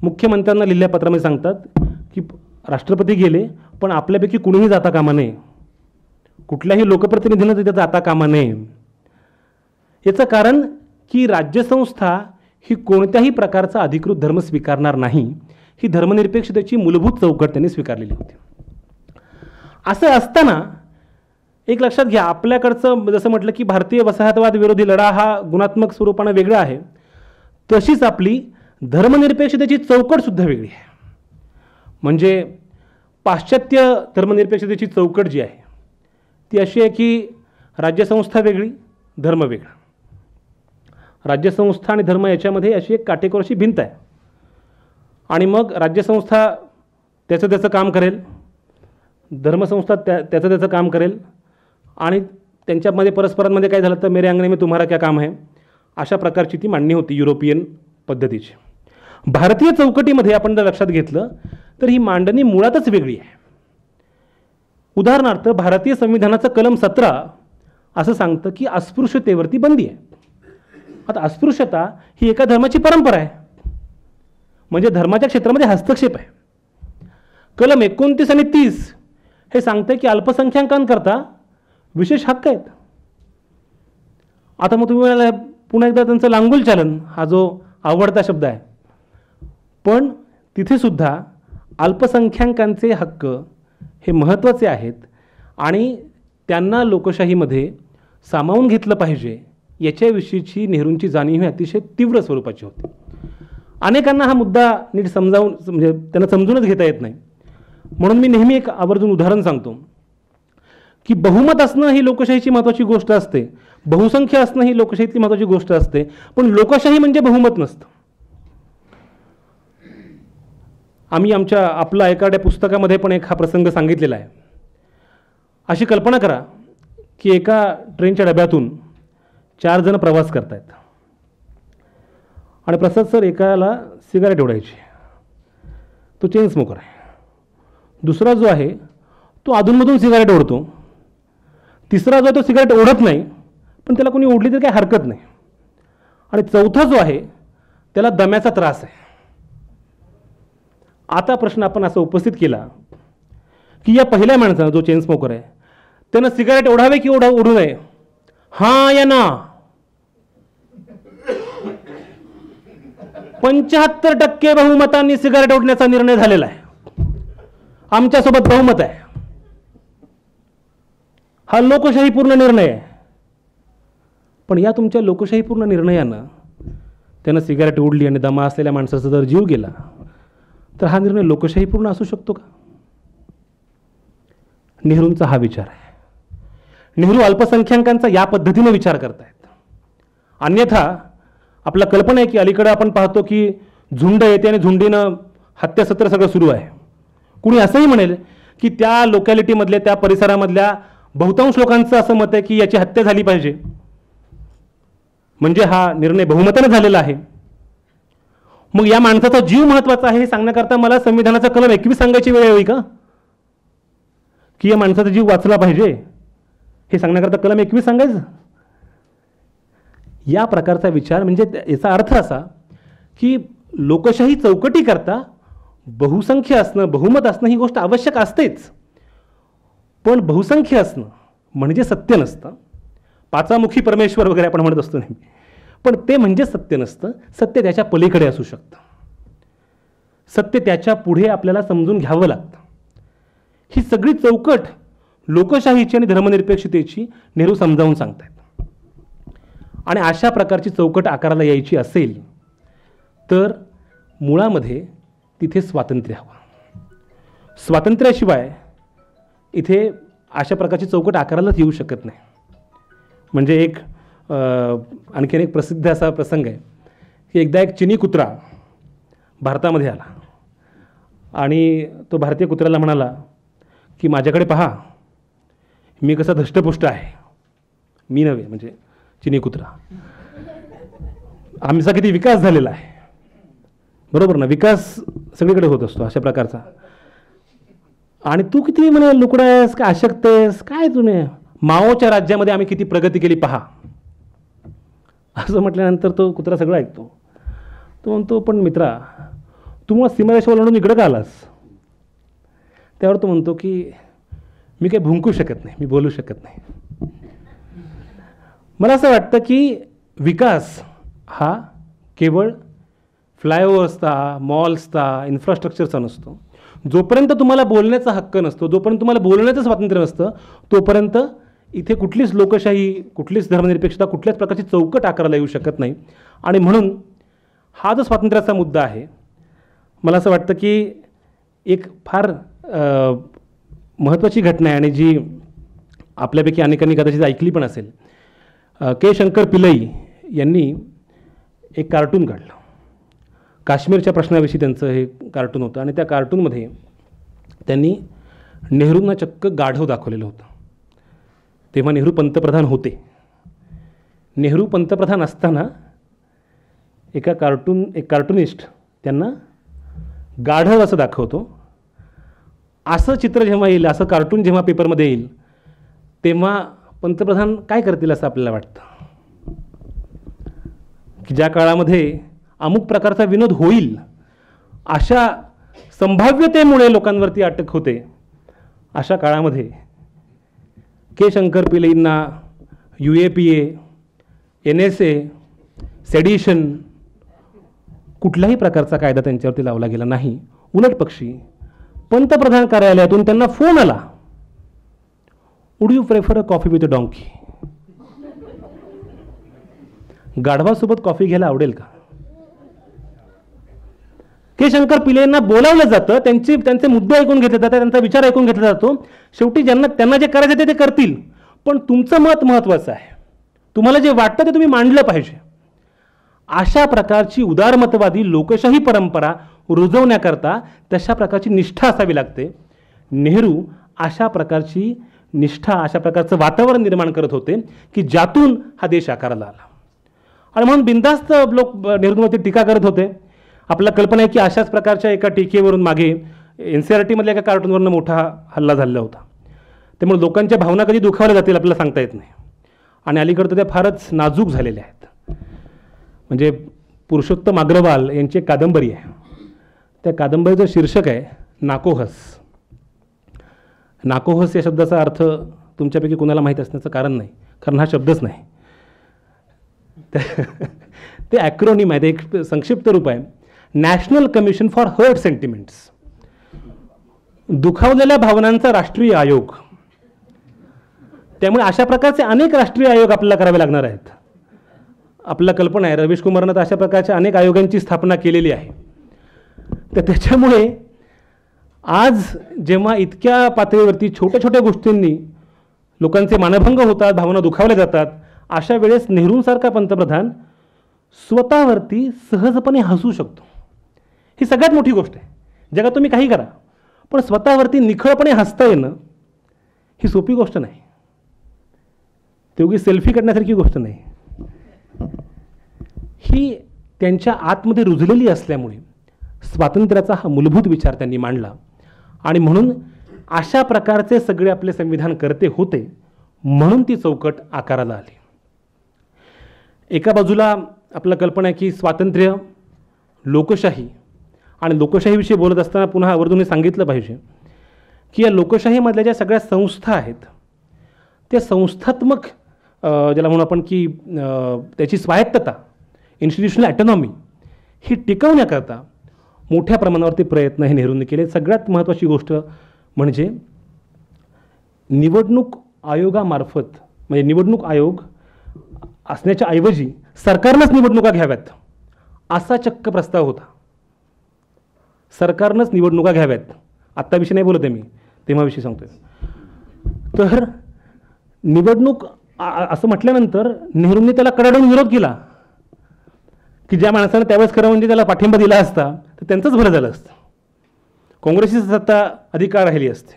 मुख्यमंत्र्यांना लिहिलेल्या पत्रामध्ये सांगतात की राष्ट्रपती गेले पण आपल्यापैकी कुणीही जाता कामा नये, कुठल्याही लोकप्रतिनिधीनं तिथे जाता कामा नये. याचं कारण की राज्यसंस्था ही कोणत्याही प्रकारचा अधिकृत धर्म स्वीकारणार नाही, ही धर्मनिरपेक्षतेची मूलभूत चौकट त्यांनी स्वीकारलेली होती. असं असताना एक लक्षात घ्या, आपल्याकडचं जसं म्हटलं की भारतीय वसाहतवाद विरोधी लढा हा गुणात्मक स्वरूपानं वेगळा आहे, तशीच आपली धर्मनिरपेक्षतेची चौकटसुद्धा वेगळी आहे. म्हणजे पाश्चात्य धर्मनिरपेक्षतेची चौकट जी आहे ती अशी आहे की राज्यसंस्था वेगळी, धर्म वेगळा. राज्यसंस्था आणि धर्म याच्यामध्ये अशी एक काटेकोरची भिंत आहे. आणि मग राज्यसंस्था त्याचं त्याचं काम करेल, धर्मसंस्था त्याचं त्याचं काम करेल आणि त्यांच्यामध्ये परस्परांमध्ये काय झालं तर मेरे अंगणे में तुम्हारा क्या काम है अशा प्रकारची ती मांडणी होती युरोपियन पद्धतीची. भारतीय चौकटीमध्ये आपण जर लक्षात घेतलं तर ही मांडणी मुळातच वेगळी आहे. उदाहरणार्थ भारतीय संविधानाचं कलम 17 असं सांगतं की अस्पृश्यतेवरती बंदी आहे. आता अस्पृश्यता ही एका धर्माची परंपरा आहे, म्हणजे धर्माच्या क्षेत्रामध्ये हस्तक्षेप आहे. कलम 29 आणि 30 हे सांगते की अल्पसंख्याकांकरता विशेष हक्क आहेत. आता मग तुम्ही म्हणाला पुन्हा एकदा त्यांचं लांगुल चालन हा जो आवडता शब्द आहे, पण तिथे सुद्धा अल्पसंख्याकांचे हक्क हे महत्त्वाचे आहेत आणि त्यांना लोकशाहीमध्ये सामावून घेतलं पाहिजे याच्याविषयीची नेहरूंची जाणीव ही अतिशय तीव्र स्वरूपाची होती. अनेकांना हा मुद्दा नीट समजावून म्हणजे त्यांना समजूनच घेता येत नाही. म्हणून मी नेहमी एक आवर्जून उदाहरण सांगतो की बहुमत असणं ही लोकशाहीची महत्त्वाची गोष्ट असते, बहुसंख्य असणं ही लोकशाहीतली महत्त्वाची गोष्ट असते, पण लोकशाही म्हणजे बहुमत नसतं. आम्ही आपला एखाद्या पुस्तकामध्ये पण एक हा प्रसंग सांगितलेला आहे. अशी कल्पना करा की एका ट्रेनच्या डब्यातून 4 जण प्रवास करत आहेत आणि प्रसाद सर एकाला सिगारेट ओढायची, तो चेन स्मोकर आहे. दुसरा जो आहे तो अधूनमधून सिगारेट ओढतो. तिसरा जो आहे तो सिगारेट ओढत नाही, पण त्याला कोणी ओढली तर काही हरकत नाही. आणि चौथा जो आहे त्याला दम्याचा त्रास आहे. आता प्रश्न आपण असा उपस्थित केला की या पहिल्या माणसानं जो चेन स्मोकर आहे त्यानं सिगारेट ओढावे की ओढू नये? हां या ना? 75% बहुमतांनी सिगारेट ओढण्याचा निर्णय झालेला आहे. आमच्यासोबत बहुमत आहे. हा लोकशाहीपूर्ण निर्णय आहे. पण या तुमच्या लोकशाहीपूर्ण निर्णयानं त्यानं सिगारेट ओढली आणि दमा असलेल्या माणसाचा जर जीव गेला तर हा निर्णय लोकशाहीपूर्ण असू शकतो का? नेहरूंचा हा विचार आहे. नेहरू अल्पसंख्याकांचा या पद्धतीने विचार करतायत. अन्यथा आपला कल्पना आहे की अलीकडे आपण पाहतो की झुंड येते आणि झुंडीनं हत्यासत्र सगळं सुरू आहे. कुणी असंही म्हणेल की त्या लोकॅलिटीमधल्या त्या परिसरामधल्या बहुतांश लोकांचं असं मत आहे की याची हत्या झाली पाहिजे, म्हणजे हा निर्णय बहुमताने झालेला आहे. मग या माणसाचा जीव महत्त्वाचा आहे हे सांगण्याकरता मला संविधानाचा कलम 21 सांगायची वेळ यावी का? की या माणसाचा जीव वाचला पाहिजे हे सांगण्याकरता कलम 21 सांगायचं? या प्रकारचा विचार म्हणजे याचा अर्थ असा की लोकशाही चौकटी करता बहुसंख्य असणं, बहुमत असणं ही गोष्ट आवश्यक असतेच, पण बहुसंख्य असणं म्हणजे सत्य नसतं. पाचामुखी परमेश्वर वगैरे आपण म्हणत असतो नेहमी, पण ते म्हणजे सत्य नसतं. सत्य त्याच्या पलीकडे असू शकतं. सत्य त्याच्या पुढे आपल्याला समजून घ्यावं लागतं. ही सगळी चौकट लोकशाहीची आणि धर्मनिरपेक्षतेची नेहरू समजावून सांगतायत. आणि अशा प्रकारची चौकट आकाराला यायची असेल तर मुळामध्ये तिथे स्वातंत्र्य हवं. स्वातंत्र्याशिवाय इथे अशा प्रकारची चौकट आकारालाच येऊ शकत नाही. म्हणजे एक आणखीन एक प्रसिद्ध असा प्रसंग आहे की एकदा एक चिनी कुत्रा भारतामध्ये आला आणि तो भारतीय कुत्र्याला म्हणाला की माझ्याकडे पहा, मी कसा धष्टपुष्ट आहे. मी नव्हे, म्हणजे चिनी कुत्रा. आमचा किती विकास झालेला आहे. बरोबर ना? विकास सगळीकडे होत असतो अशा प्रकारचा. आणि तू किती म्हणे लुकडा आहेस का अशक्त आहेस काय? तुम्ही माओच्या राज्यामध्ये आम्ही किती प्रगती केली पहा, असं म्हटल्यानंतर तो कुत्रा सगळं ऐकतो. तो म्हणतो पण मित्रा तू मग सीमारेषा ओलांडून इकडं का आलास? त्यावर तो म्हणतो की मी काही भुंकू शकत नाही, मी बोलू शकत नाही. मला असं वाटतं की विकास हा केवळ फ्लायओव्हर्सचा, मॉल्सचा, इन्फ्रास्ट्रक्चरचा नसतो. जोपर्यंत तुम्हाला बोलण्याचा हक्क नसतो, जोपर्यंत तुम्हाला बोलण्याचं स्वातंत्र्य नसतं, तोपर्यंत इथे कुठलीच लोकशाही, कुठलीच धर्मनिरपेक्षता, कुठल्याच प्रकारची चौकट आकाराला येऊ शकत नाही. आणि म्हणून हा जो स्वातंत्र्याचा मुद्दा आहे, मला असं वाटतं की एक फार महत्त्वाची घटना आहे आणि जी आपल्यापैकी अनेकांनी कदाचित ऐकली पण असेल. के शंकर पिल्लई यांनी एक कार्टून काढलं. काश्मीरच्या प्रश्नाविषयी त्यांचं हे कार्टून होतं आणि त्या कार्टूनमध्ये त्यांनी नेहरूंना चक्क गाढव दाखवलेलं होतं. तेव्हा नेहरू पंतप्रधान होते. नेहरू पंतप्रधान असताना एक कार्टुनिस्ट त्यांना गाढव असं दाखवतो. असं चित्र जेव्हा येईल, असं कार्टून जेव्हा पेपरमध्ये येईल, तेव्हा पंतप्रधान काय करतील असं आपल्याला वाटतं की ज्या काळामध्ये अमुक प्रकारचा विनोद होईल अशा संभाव्यतेमुळे लोकांवरती अटक होते, अशा काळामध्ये के. शंकर पिल्लेंना UAPA, NSA, सेडिशन कुठल्याही प्रकारचा कायदा त्यांच्यावरती लावला गेला नाही. उलट पक्षी पंतप्रधान कार्यालयातून त्यांना फोन आला, would you prefer a coffee with a donkey? गाढवासोबत कॉफी घ्यायला आवडेल का? के. शंकर पिल्लेंना बोलावलं जातं, त्यांचे मुद्दे ऐकून घेतले जातात, त्यांचा विचार ऐकून घेतला जातो. शेवटी त्यांना जे करायचं ते करतील, पण तुमचं मत महत्त्वाचं आहे. तुम्हाला जे वाटतं ते तुम्ही मांडलं पाहिजे. अशा प्रकारची उदारमतवादी लोकशाही परंपरा रुजवण्याकरता तशा प्रकारची निष्ठा असावी लागते. नेहरू अशा प्रकारची निष्ठा, अशा प्रकारचं वातावरण निर्माण करत होते की ज्यातून हा देश आकाराला आला. आणि म्हणून बिनधास्त लोक नेहरूंवरती टीका करत होते. आपल्याला कल्पना आहे की अशाच प्रकारच्या एका टीकेवरून मागे NCERT मधल्या एका कार्टूनवरून मोठा हल्ला झालेला होता. त्यामुळे लोकांच्या भावना कधी दुखावल्या जातील आपल्याला सांगता येत नाही. आणि अलीकडं तर त्या फारच नाजूक झालेल्या आहेत. म्हणजे पुरुषोत्तम अग्रवाल यांची एक कादंबरी आहे. त्या कादंबरीचं शीर्षक आहे नाकोहस. नाकोहस या शब्दाचा अर्थ तुमच्यापैकी कुणाला माहीत असण्याचं कारण नाही, कारण हा शब्दच नाही. ते ॲक्रोनिम आहे, ते एक संक्षिप्त रूप आहे, national commission for hurt sentiments, दुखावलेल्या भावनांचा राष्ट्रीय आयोग. त्यामुळे अशा प्रकारचे अनेक राष्ट्रीय आयोग आपल्याला करावे लागणार आहेत. आपल्याला कल्पना आहे रवीश कुमारनं तर अशा प्रकारच्या अनेक आयोगांची स्थापना केलेली आहे. तर त्याच्यामुळे आज जेव्हा इतक्या पातळीवरती छोट्या छोट्या गोष्टींनी लोकांचे मानभंग होतात, भावना दुखावल्या जातात, अशा वेळेस नेहरूंसारखा पंतप्रधान स्वतःवरती सहजपणे हसू शकतो. ही सगळ्यात मोठी गोष्ट आहे. जगात तुम्ही काही करा, पण स्वतःवरती निखळपणे हसता येणं ही सोपी गोष्ट नाही. तेवढी सेल्फी काढण्यासारखी गोष्ट नाही. ही त्यांच्या आतमध्ये रुजलेली असल्यामुळे स्वातंत्र्याचा हा मूलभूत विचार त्यांनी मांडला. आणि म्हणून अशा प्रकारचे सगळे आपले संविधान करते होते, म्हणून ती चौकट आकाराला आली. एका बाजूला आपल्याला कल्पना आहे की स्वातंत्र्य, लोकशाही, आणि लोकशाहीविषयी बोलत असताना पुन्हा आवर्जून सांगितलं पाहिजे की या लोकशाहीमधल्या ज्या सगळ्या संस्था आहेत, त्या संस्थात्मक ज्याला म्हणू आपण की त्याची स्वायत्तता, इन्स्टिट्यूशनल ॲटॉनॉमी ही टिकवण्याकरता मोठ्या प्रमाणावरती प्रयत्न हे नेहरूंनी केले. सगळ्यात महत्त्वाची गोष्ट म्हणजे निवडणूक आयोगामार्फत, म्हणजे निवडणूक आयोग असण्याच्या ऐवजी सरकारनंच निवडणुका घ्याव्यात असा चक्क प्रस्ताव होता. सरकारनंच निवडणुका घ्याव्यात. आत्ताविषयी नाही बोलत आहे मी, तेव्हाविषयी सांगतोय. तर निवडणूक असं म्हटल्यानंतर नेहरूंनी त्याला कडाडून विरोध केला की ज्या माणसानं त्यावेळेस खरं म्हणजे त्याला पाठिंबा दिला असता तर त्यांचंच भलं झालं असतं, काँग्रेसची सत्ता अधिकार राहिली असते.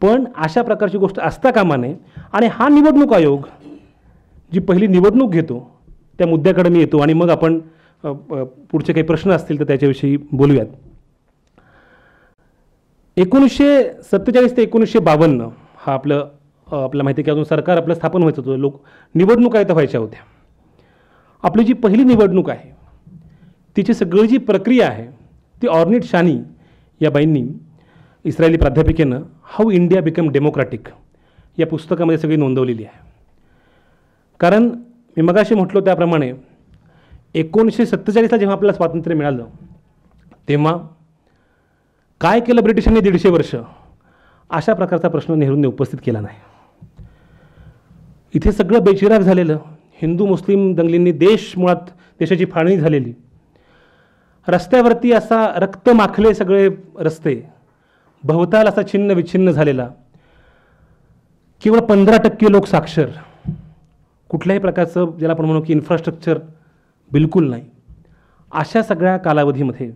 पण अशा प्रकारची गोष्ट असता कामा नये. आणि हा निवडणूक आयोग जी पहिली निवडणूक घेतो त्या मुद्द्याकडे मी येतो आणि मग आपण पुढचे काही प्रश्न असतील तर त्याच्याविषयी बोलूयात. 1947 ते 1952 हा आपल्याला माहिती आहे की अजून सरकार आपलं स्थापन व्हायचं होतं, निवडणुका इथं व्हायच्या होत्या. आपली जी पहिली निवडणूक आहे तिची सगळी जी प्रक्रिया आहे ती ऑर्निट शानी या बाईंनी, इस्रायली प्राध्यापिकेनं, हाऊ इंडिया बिकम डेमोक्रॅटिक या पुस्तकामध्ये सगळी नोंदवलेली आहे. कारण मी मगाशी म्हटलो त्याप्रमाणे 1947ला जेव्हा आपल्याला स्वातंत्र्य मिळालं तेव्हा काय केलं ब्रिटिशांनी 150 वर्ष, अशा प्रकारचा प्रश्न नेहरूंनी उपस्थित केला नाही. इथे सगळं बेचिराग झालेलं, हिंदू मुस्लिम दंगलींनी मुळात देशाची फाळणी झालेली, रस्त्यावरती असा रक्त माखले सगळे रस्ते, भवताल असा छिन्न विच्छिन्न झालेला, केवळ 15% लोक साक्षर, कुठल्याही प्रकारचं ज्याला आपण म्हणू की इन्फ्रास्ट्रक्चर बिलकुल नाही. अशा सगळ्या कालावधीमध्ये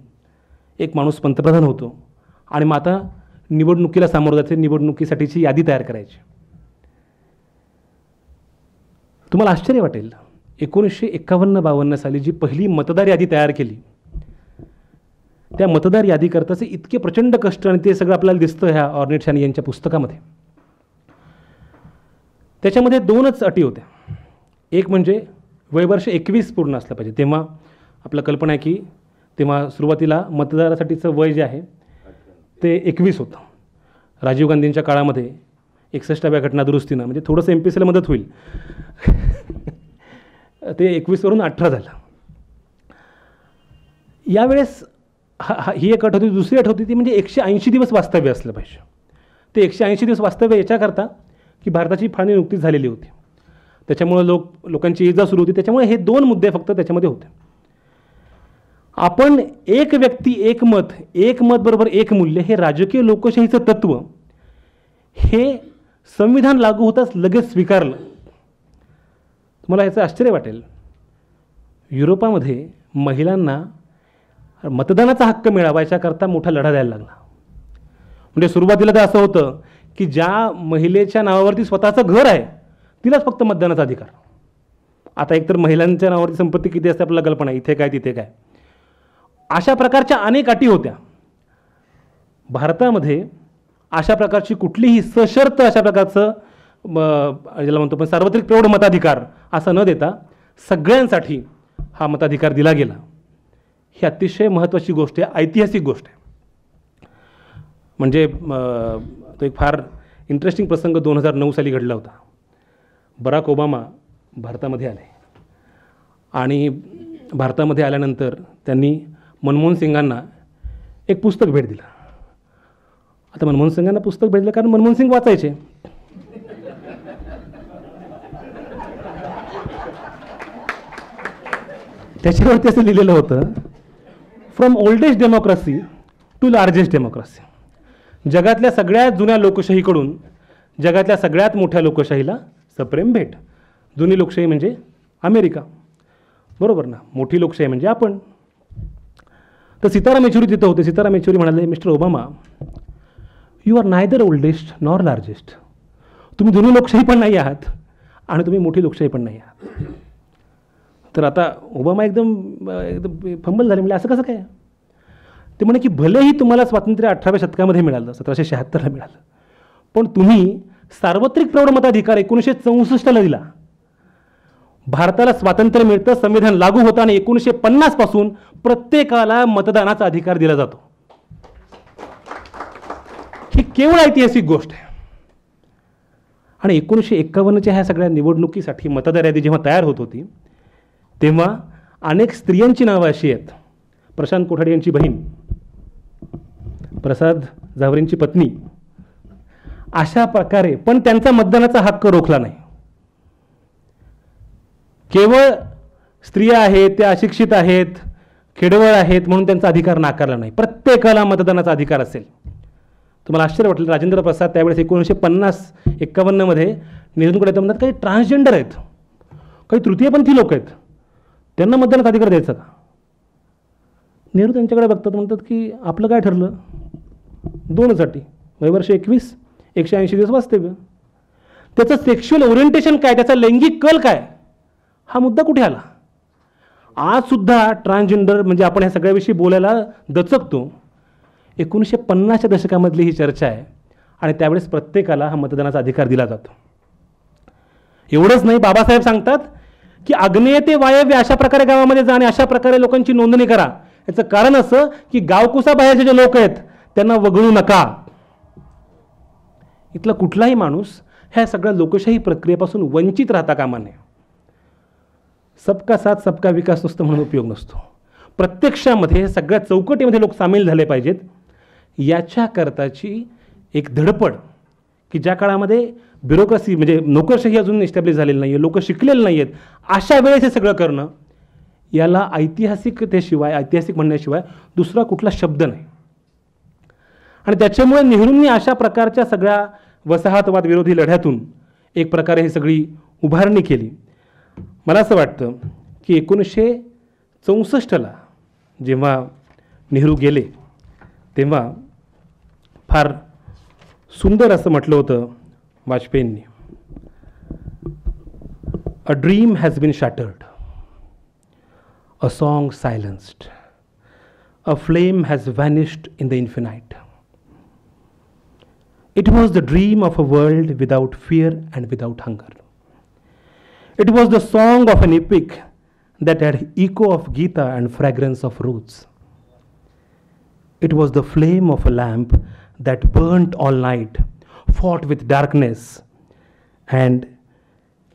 एक माणूस पंतप्रधान होतो आणि मग आता निवडणुकीला सामोरं जायचे, निवडणुकीसाठीची यादी तयार करायची. तुम्हाला आश्चर्य वाटेल 1951-52 साली जी पहिली मतदार यादी तयार केली, त्या मतदार यादीकरताचे इतके प्रचंड कष्ट, आणि ते सगळं आपल्याला दिसतं ह्या ऑर्नेट शानी यांच्या पुस्तकामध्ये. त्याच्यामध्ये 2च अटी होत्या. एक म्हणजे वयवर्ष 21 पूर्ण असलं पाहिजे. तेव्हा आपलं कल्पना आहे की तेव्हा सुरुवातीला मतदारासाठीचं वय जे आहे ते 21 होतं. राजीव गांधींच्या काळामध्ये 61व्या घटनादुरुस्तीनं, म्हणजे थोडंसं MPSCला मदत होईल, ते 21 वरून 18 झालं. यावेळेस ही एक अट होती. दुसरी अट होती ती म्हणजे 180 दिवस वास्तव्य असलं पाहिजे. ते 180 दिवस वास्तव्य याच्याकरता की भारताची फाळणी नुकतीच झालेली होती, त्याच्यामुळे लोकांची ये-जा सुरू होती. त्याच्यामुळे हे 2 मुद्दे फक्त त्याच्यामध्ये होते. आपण एक व्यक्ती एक मत, एक मत बरोबर एक मूल्य, हे राजकीय लोकशाहीचं तत्त्व हे संविधान लागू होताच लगेच स्वीकारलं. तुम्हाला याचं आश्चर्य वाटेल, युरोपामध्ये महिलांना मतदानाचा हक्क मिळावा याच्याकरता मोठा लढा द्यायला लागला. म्हणजे सुरुवातीला तर असं होतं की ज्या महिलेच्या नावावरती स्वतःचं घर आहे तिलाच फक्त मतदानाचा अधिकार. आता एकतर महिलांच्या नावावरती संपत्ती किती असते आपल्याला कल्पना, इथे काय तिथे काय, अशा प्रकारच्या अनेक अटी होत्या. भारतामध्ये अशा प्रकारची कुठलीही सशर्त अशा प्रकारचं ज्याला म्हणतो पण सार्वत्रिक प्रौढ मताधिकार असं न देता सगळ्यांसाठी हा मताधिकार दिला गेला. ही अतिशय महत्त्वाची गोष्ट आहे, ऐतिहासिक गोष्ट आहे. म्हणजे तो एक फार इंटरेस्टिंग प्रसंग 2009 साली घडला होता. बराक ओबामा भारतामध्ये आले आणि भारतामध्ये आल्यानंतर त्यांनी मनमोहन सिंगांना एक पुस्तक भेट दिलं. आता मनमोहन सिंगांना पुस्तक भेट दिलं कारण मनमोहन सिंग वाचायचे. त्याच्यावरती असं लिहिलेलं होतं, from oldest democracy to largest democracy. जगातल्या सगळ्यात जुन्या लोकशाहीकडून जगातल्या सगळ्यात मोठ्या लोकशाहीला सप्रेम भेट. जुनी लोकशाही म्हणजे अमेरिका, बरोबर ना, मोठी लोकशाही म्हणजे आपण. तर सीताराम येचुरी तिथं होते. सीताराम येचुरी म्हणाले, mister Obama, you are neither oldest nor largest. तुम्ही जुनी लोकशाही पण नाही आहात आणि तुम्ही मोठी लोकशाही पण नाही आहात. तर आता ओबामा एकदम फंबल झाले. म्हणजे असं कसं काय? ते म्हणे की भलेही तुम्हाला स्वातंत्र्य 18व्या शतकामध्ये मिळालं, 1776ला मिळालं, पण तुम्ही सार्वत्रिक प्रौढ मताधिकार 1964ला दिला. भारताला स्वातंत्र्य मिळतं, संविधान लागू होतं आणि 1950 पासून प्रत्येकाला मतदानाचा अधिकार दिला जातो. ही केवळ ऐतिहासिक गोष्ट आहे. आणि 1951च्या ह्या सगळ्या निवडणुकीसाठी मतदार यादी जेव्हा तयार होत होती तेव्हा अनेक स्त्रियांची नावं अशी आहेत. प्रशांत कोठाडे यांची बहीण, प्रसाद जावरेंची पत्नी, अशा प्रकारे, पण त्यांचा मतदानाचा हक्क रोखला नाही. केवळ स्त्रिया आहेत, त्या अशिक्षित आहेत, खेडवळ आहेत म्हणून त्यांचा अधिकार नाकारला नाही. प्रत्येकाला मतदानाचा अधिकार असेल. तुम्हाला आश्चर्य वाटलं, राजेंद्र प्रसाद त्यावेळेस 1950-51मध्ये नेहरूंकडे येतात, म्हणतात काही ट्रान्सजेंडर आहेत, काही तृतीयपंथी लोक आहेत, त्यांना मतदानाचा अधिकार द्यायचा का? नेहरू त्यांच्याकडे बघतात, म्हणतात की आपलं काय ठरलं, 2च अटी, वयवर्ष 21, 180 दिवस वास्तव्य. त्याचं सेक्शुअल ओरिएंटेशन काय, त्याचा लैंगिक कल काय, हा मुद्दा कुठे आला? आजसुद्धा ट्रान्सजेंडर म्हणजे आपण ह्या सगळ्याविषयी बोलायला दचकतो. 1950च्या दशकामधली ही चर्चा आहे आणि त्यावेळेस प्रत्येकाला हा मतदानाचा अधिकार दिला जातो. एवढंच नाही, बाबासाहेब सांगतात की आग्नेय ते वायव्य अशा प्रकारे गावामध्ये जा आणि अशा प्रकारे लोकांची नोंदणी करा. याचं कारण असं की गावकुसाबाहेरचे जे लोक आहेत त्यांना वगळू नका. इथला कुठलाही माणूस ह्या सगळ्या लोकशाही प्रक्रियेपासून वंचित राहता कामा नये. सबका साथ सबका विकास नुसतं म्हणून उपयोग नसतो. प्रत्यक्षामध्ये सगळ्या चौकटीमध्ये लोक सामील झाले पाहिजेत. याच्याकरताची एक धडपड की ज्या काळामध्ये ब्युरोक्रेसी म्हणजे नोकरशाही अजून इस्टॅब्लिश झालेली नाही आहे, लोक शिकलेले नाही आहेत, अशा वेळेस हे सगळं करणं, याला ऐतिहासिकतेशिवाय, ऐतिहासिक म्हणण्याशिवाय दुसरा कुठला शब्द नाही. आणि त्याच्यामुळे नेहरूंनी अशा प्रकारच्या सगळ्या वसाहतवाद विरोधी लढ्यातून एक प्रकारे ही सगळी उभारणी केली. मला असं वाटतं की 1964ला जेव्हा नेहरू गेले तेव्हा फार सुंदर असं म्हटलं होतं वाजपेयींनी, A dream has been shattered, a song silenced, a flame has vanished in the infinite. It was the dream of a world without fear and without hunger. It was the song of an epic that had echo of Gita and fragrance of roots. It was the flame of a lamp that burnt all night, fought with darkness, and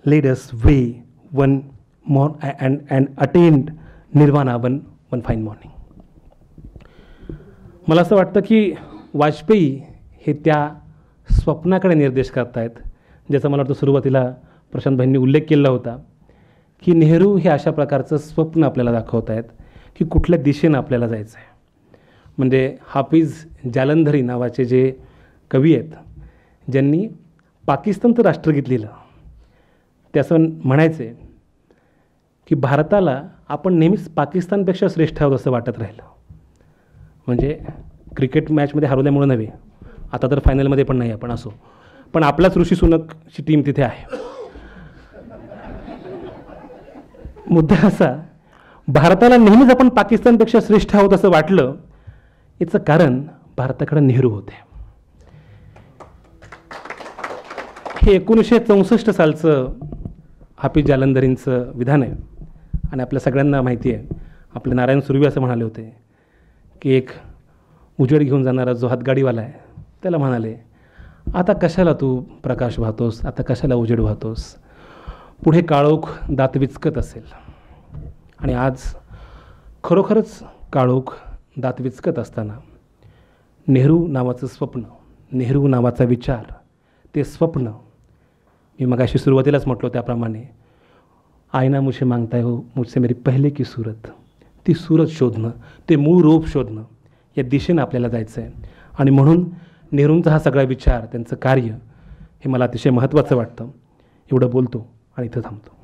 led us way one more and attained nirvana one fine morning. मला असं वाटतं की वाजपेयी हे त्या स्वप्नाकडे निर्देश करतायत ज्याचा मला वाटतं सुरुवातीला प्रशांत भाईंनी उल्लेख केला होता की नेहरू हे अशा प्रकारचं स्वप्न आपल्याला दाखवत आहेत की कुठल्या दिशेनं आपल्याला जायचं आहे. म्हणजे हाफिज जालंधरी नावाचे जे कवी आहेत ज्यांनी पाकिस्तानचं राष्ट्रगीत लिहिलं, ते असं म्हणायचे की भारताला आपण नेहमीच पाकिस्तानपेक्षा श्रेष्ठ आहोत असं वाटत राहिलं. म्हणजे क्रिकेट मॅचमध्ये हरवल्यामुळं नव्हे, आता तर फायनलमध्ये पण नाही आपण असो, पण आपलाच ऋषी सुनकची टीम तिथे आहे. मुद्दा असा, भारताला नेहमीच आपण पाकिस्तानपेक्षा श्रेष्ठ आहोत असं वाटलं, याचं कारण भारताकडे नेहरू होते. हे 1964 सालचं हाफिज जालंधरींचं विधान आहे आणि आपल्या सगळ्यांना माहिती आहे. आपले नारायण सुर्वे असं म्हणाले होते की एक उजेड घेऊन जाणारा जो हातगाडीवाला आहे त्याला म्हणाले, आता कशाला तू प्रकाश वाहतोस, आता कशाला उजेड वाहतोस, पुढे काळोख दात विचकत असेल. आणि आज खरोखरच काळोख दात विचकत असताना नेहरू नावाचं स्वप्न, नेहरू नावाचा विचार, ते स्वप्न मी मगाशी सुरुवातीलाच म्हटलो त्याप्रमाणे, आईना मुझे मांगता हो मुझसे मेरी पहले की सूरत, ती सूरत शोधणं, ते मूळ रूप शोधणं, या दिशेनं आपल्याला जायचं आहे. आणि म्हणून नेहरूंचा हा सगळा विचार, त्यांचं कार्य हे मला अतिशय महत्त्वाचं वाटतं. एवढं बोलतो आणि इथं थांबतो.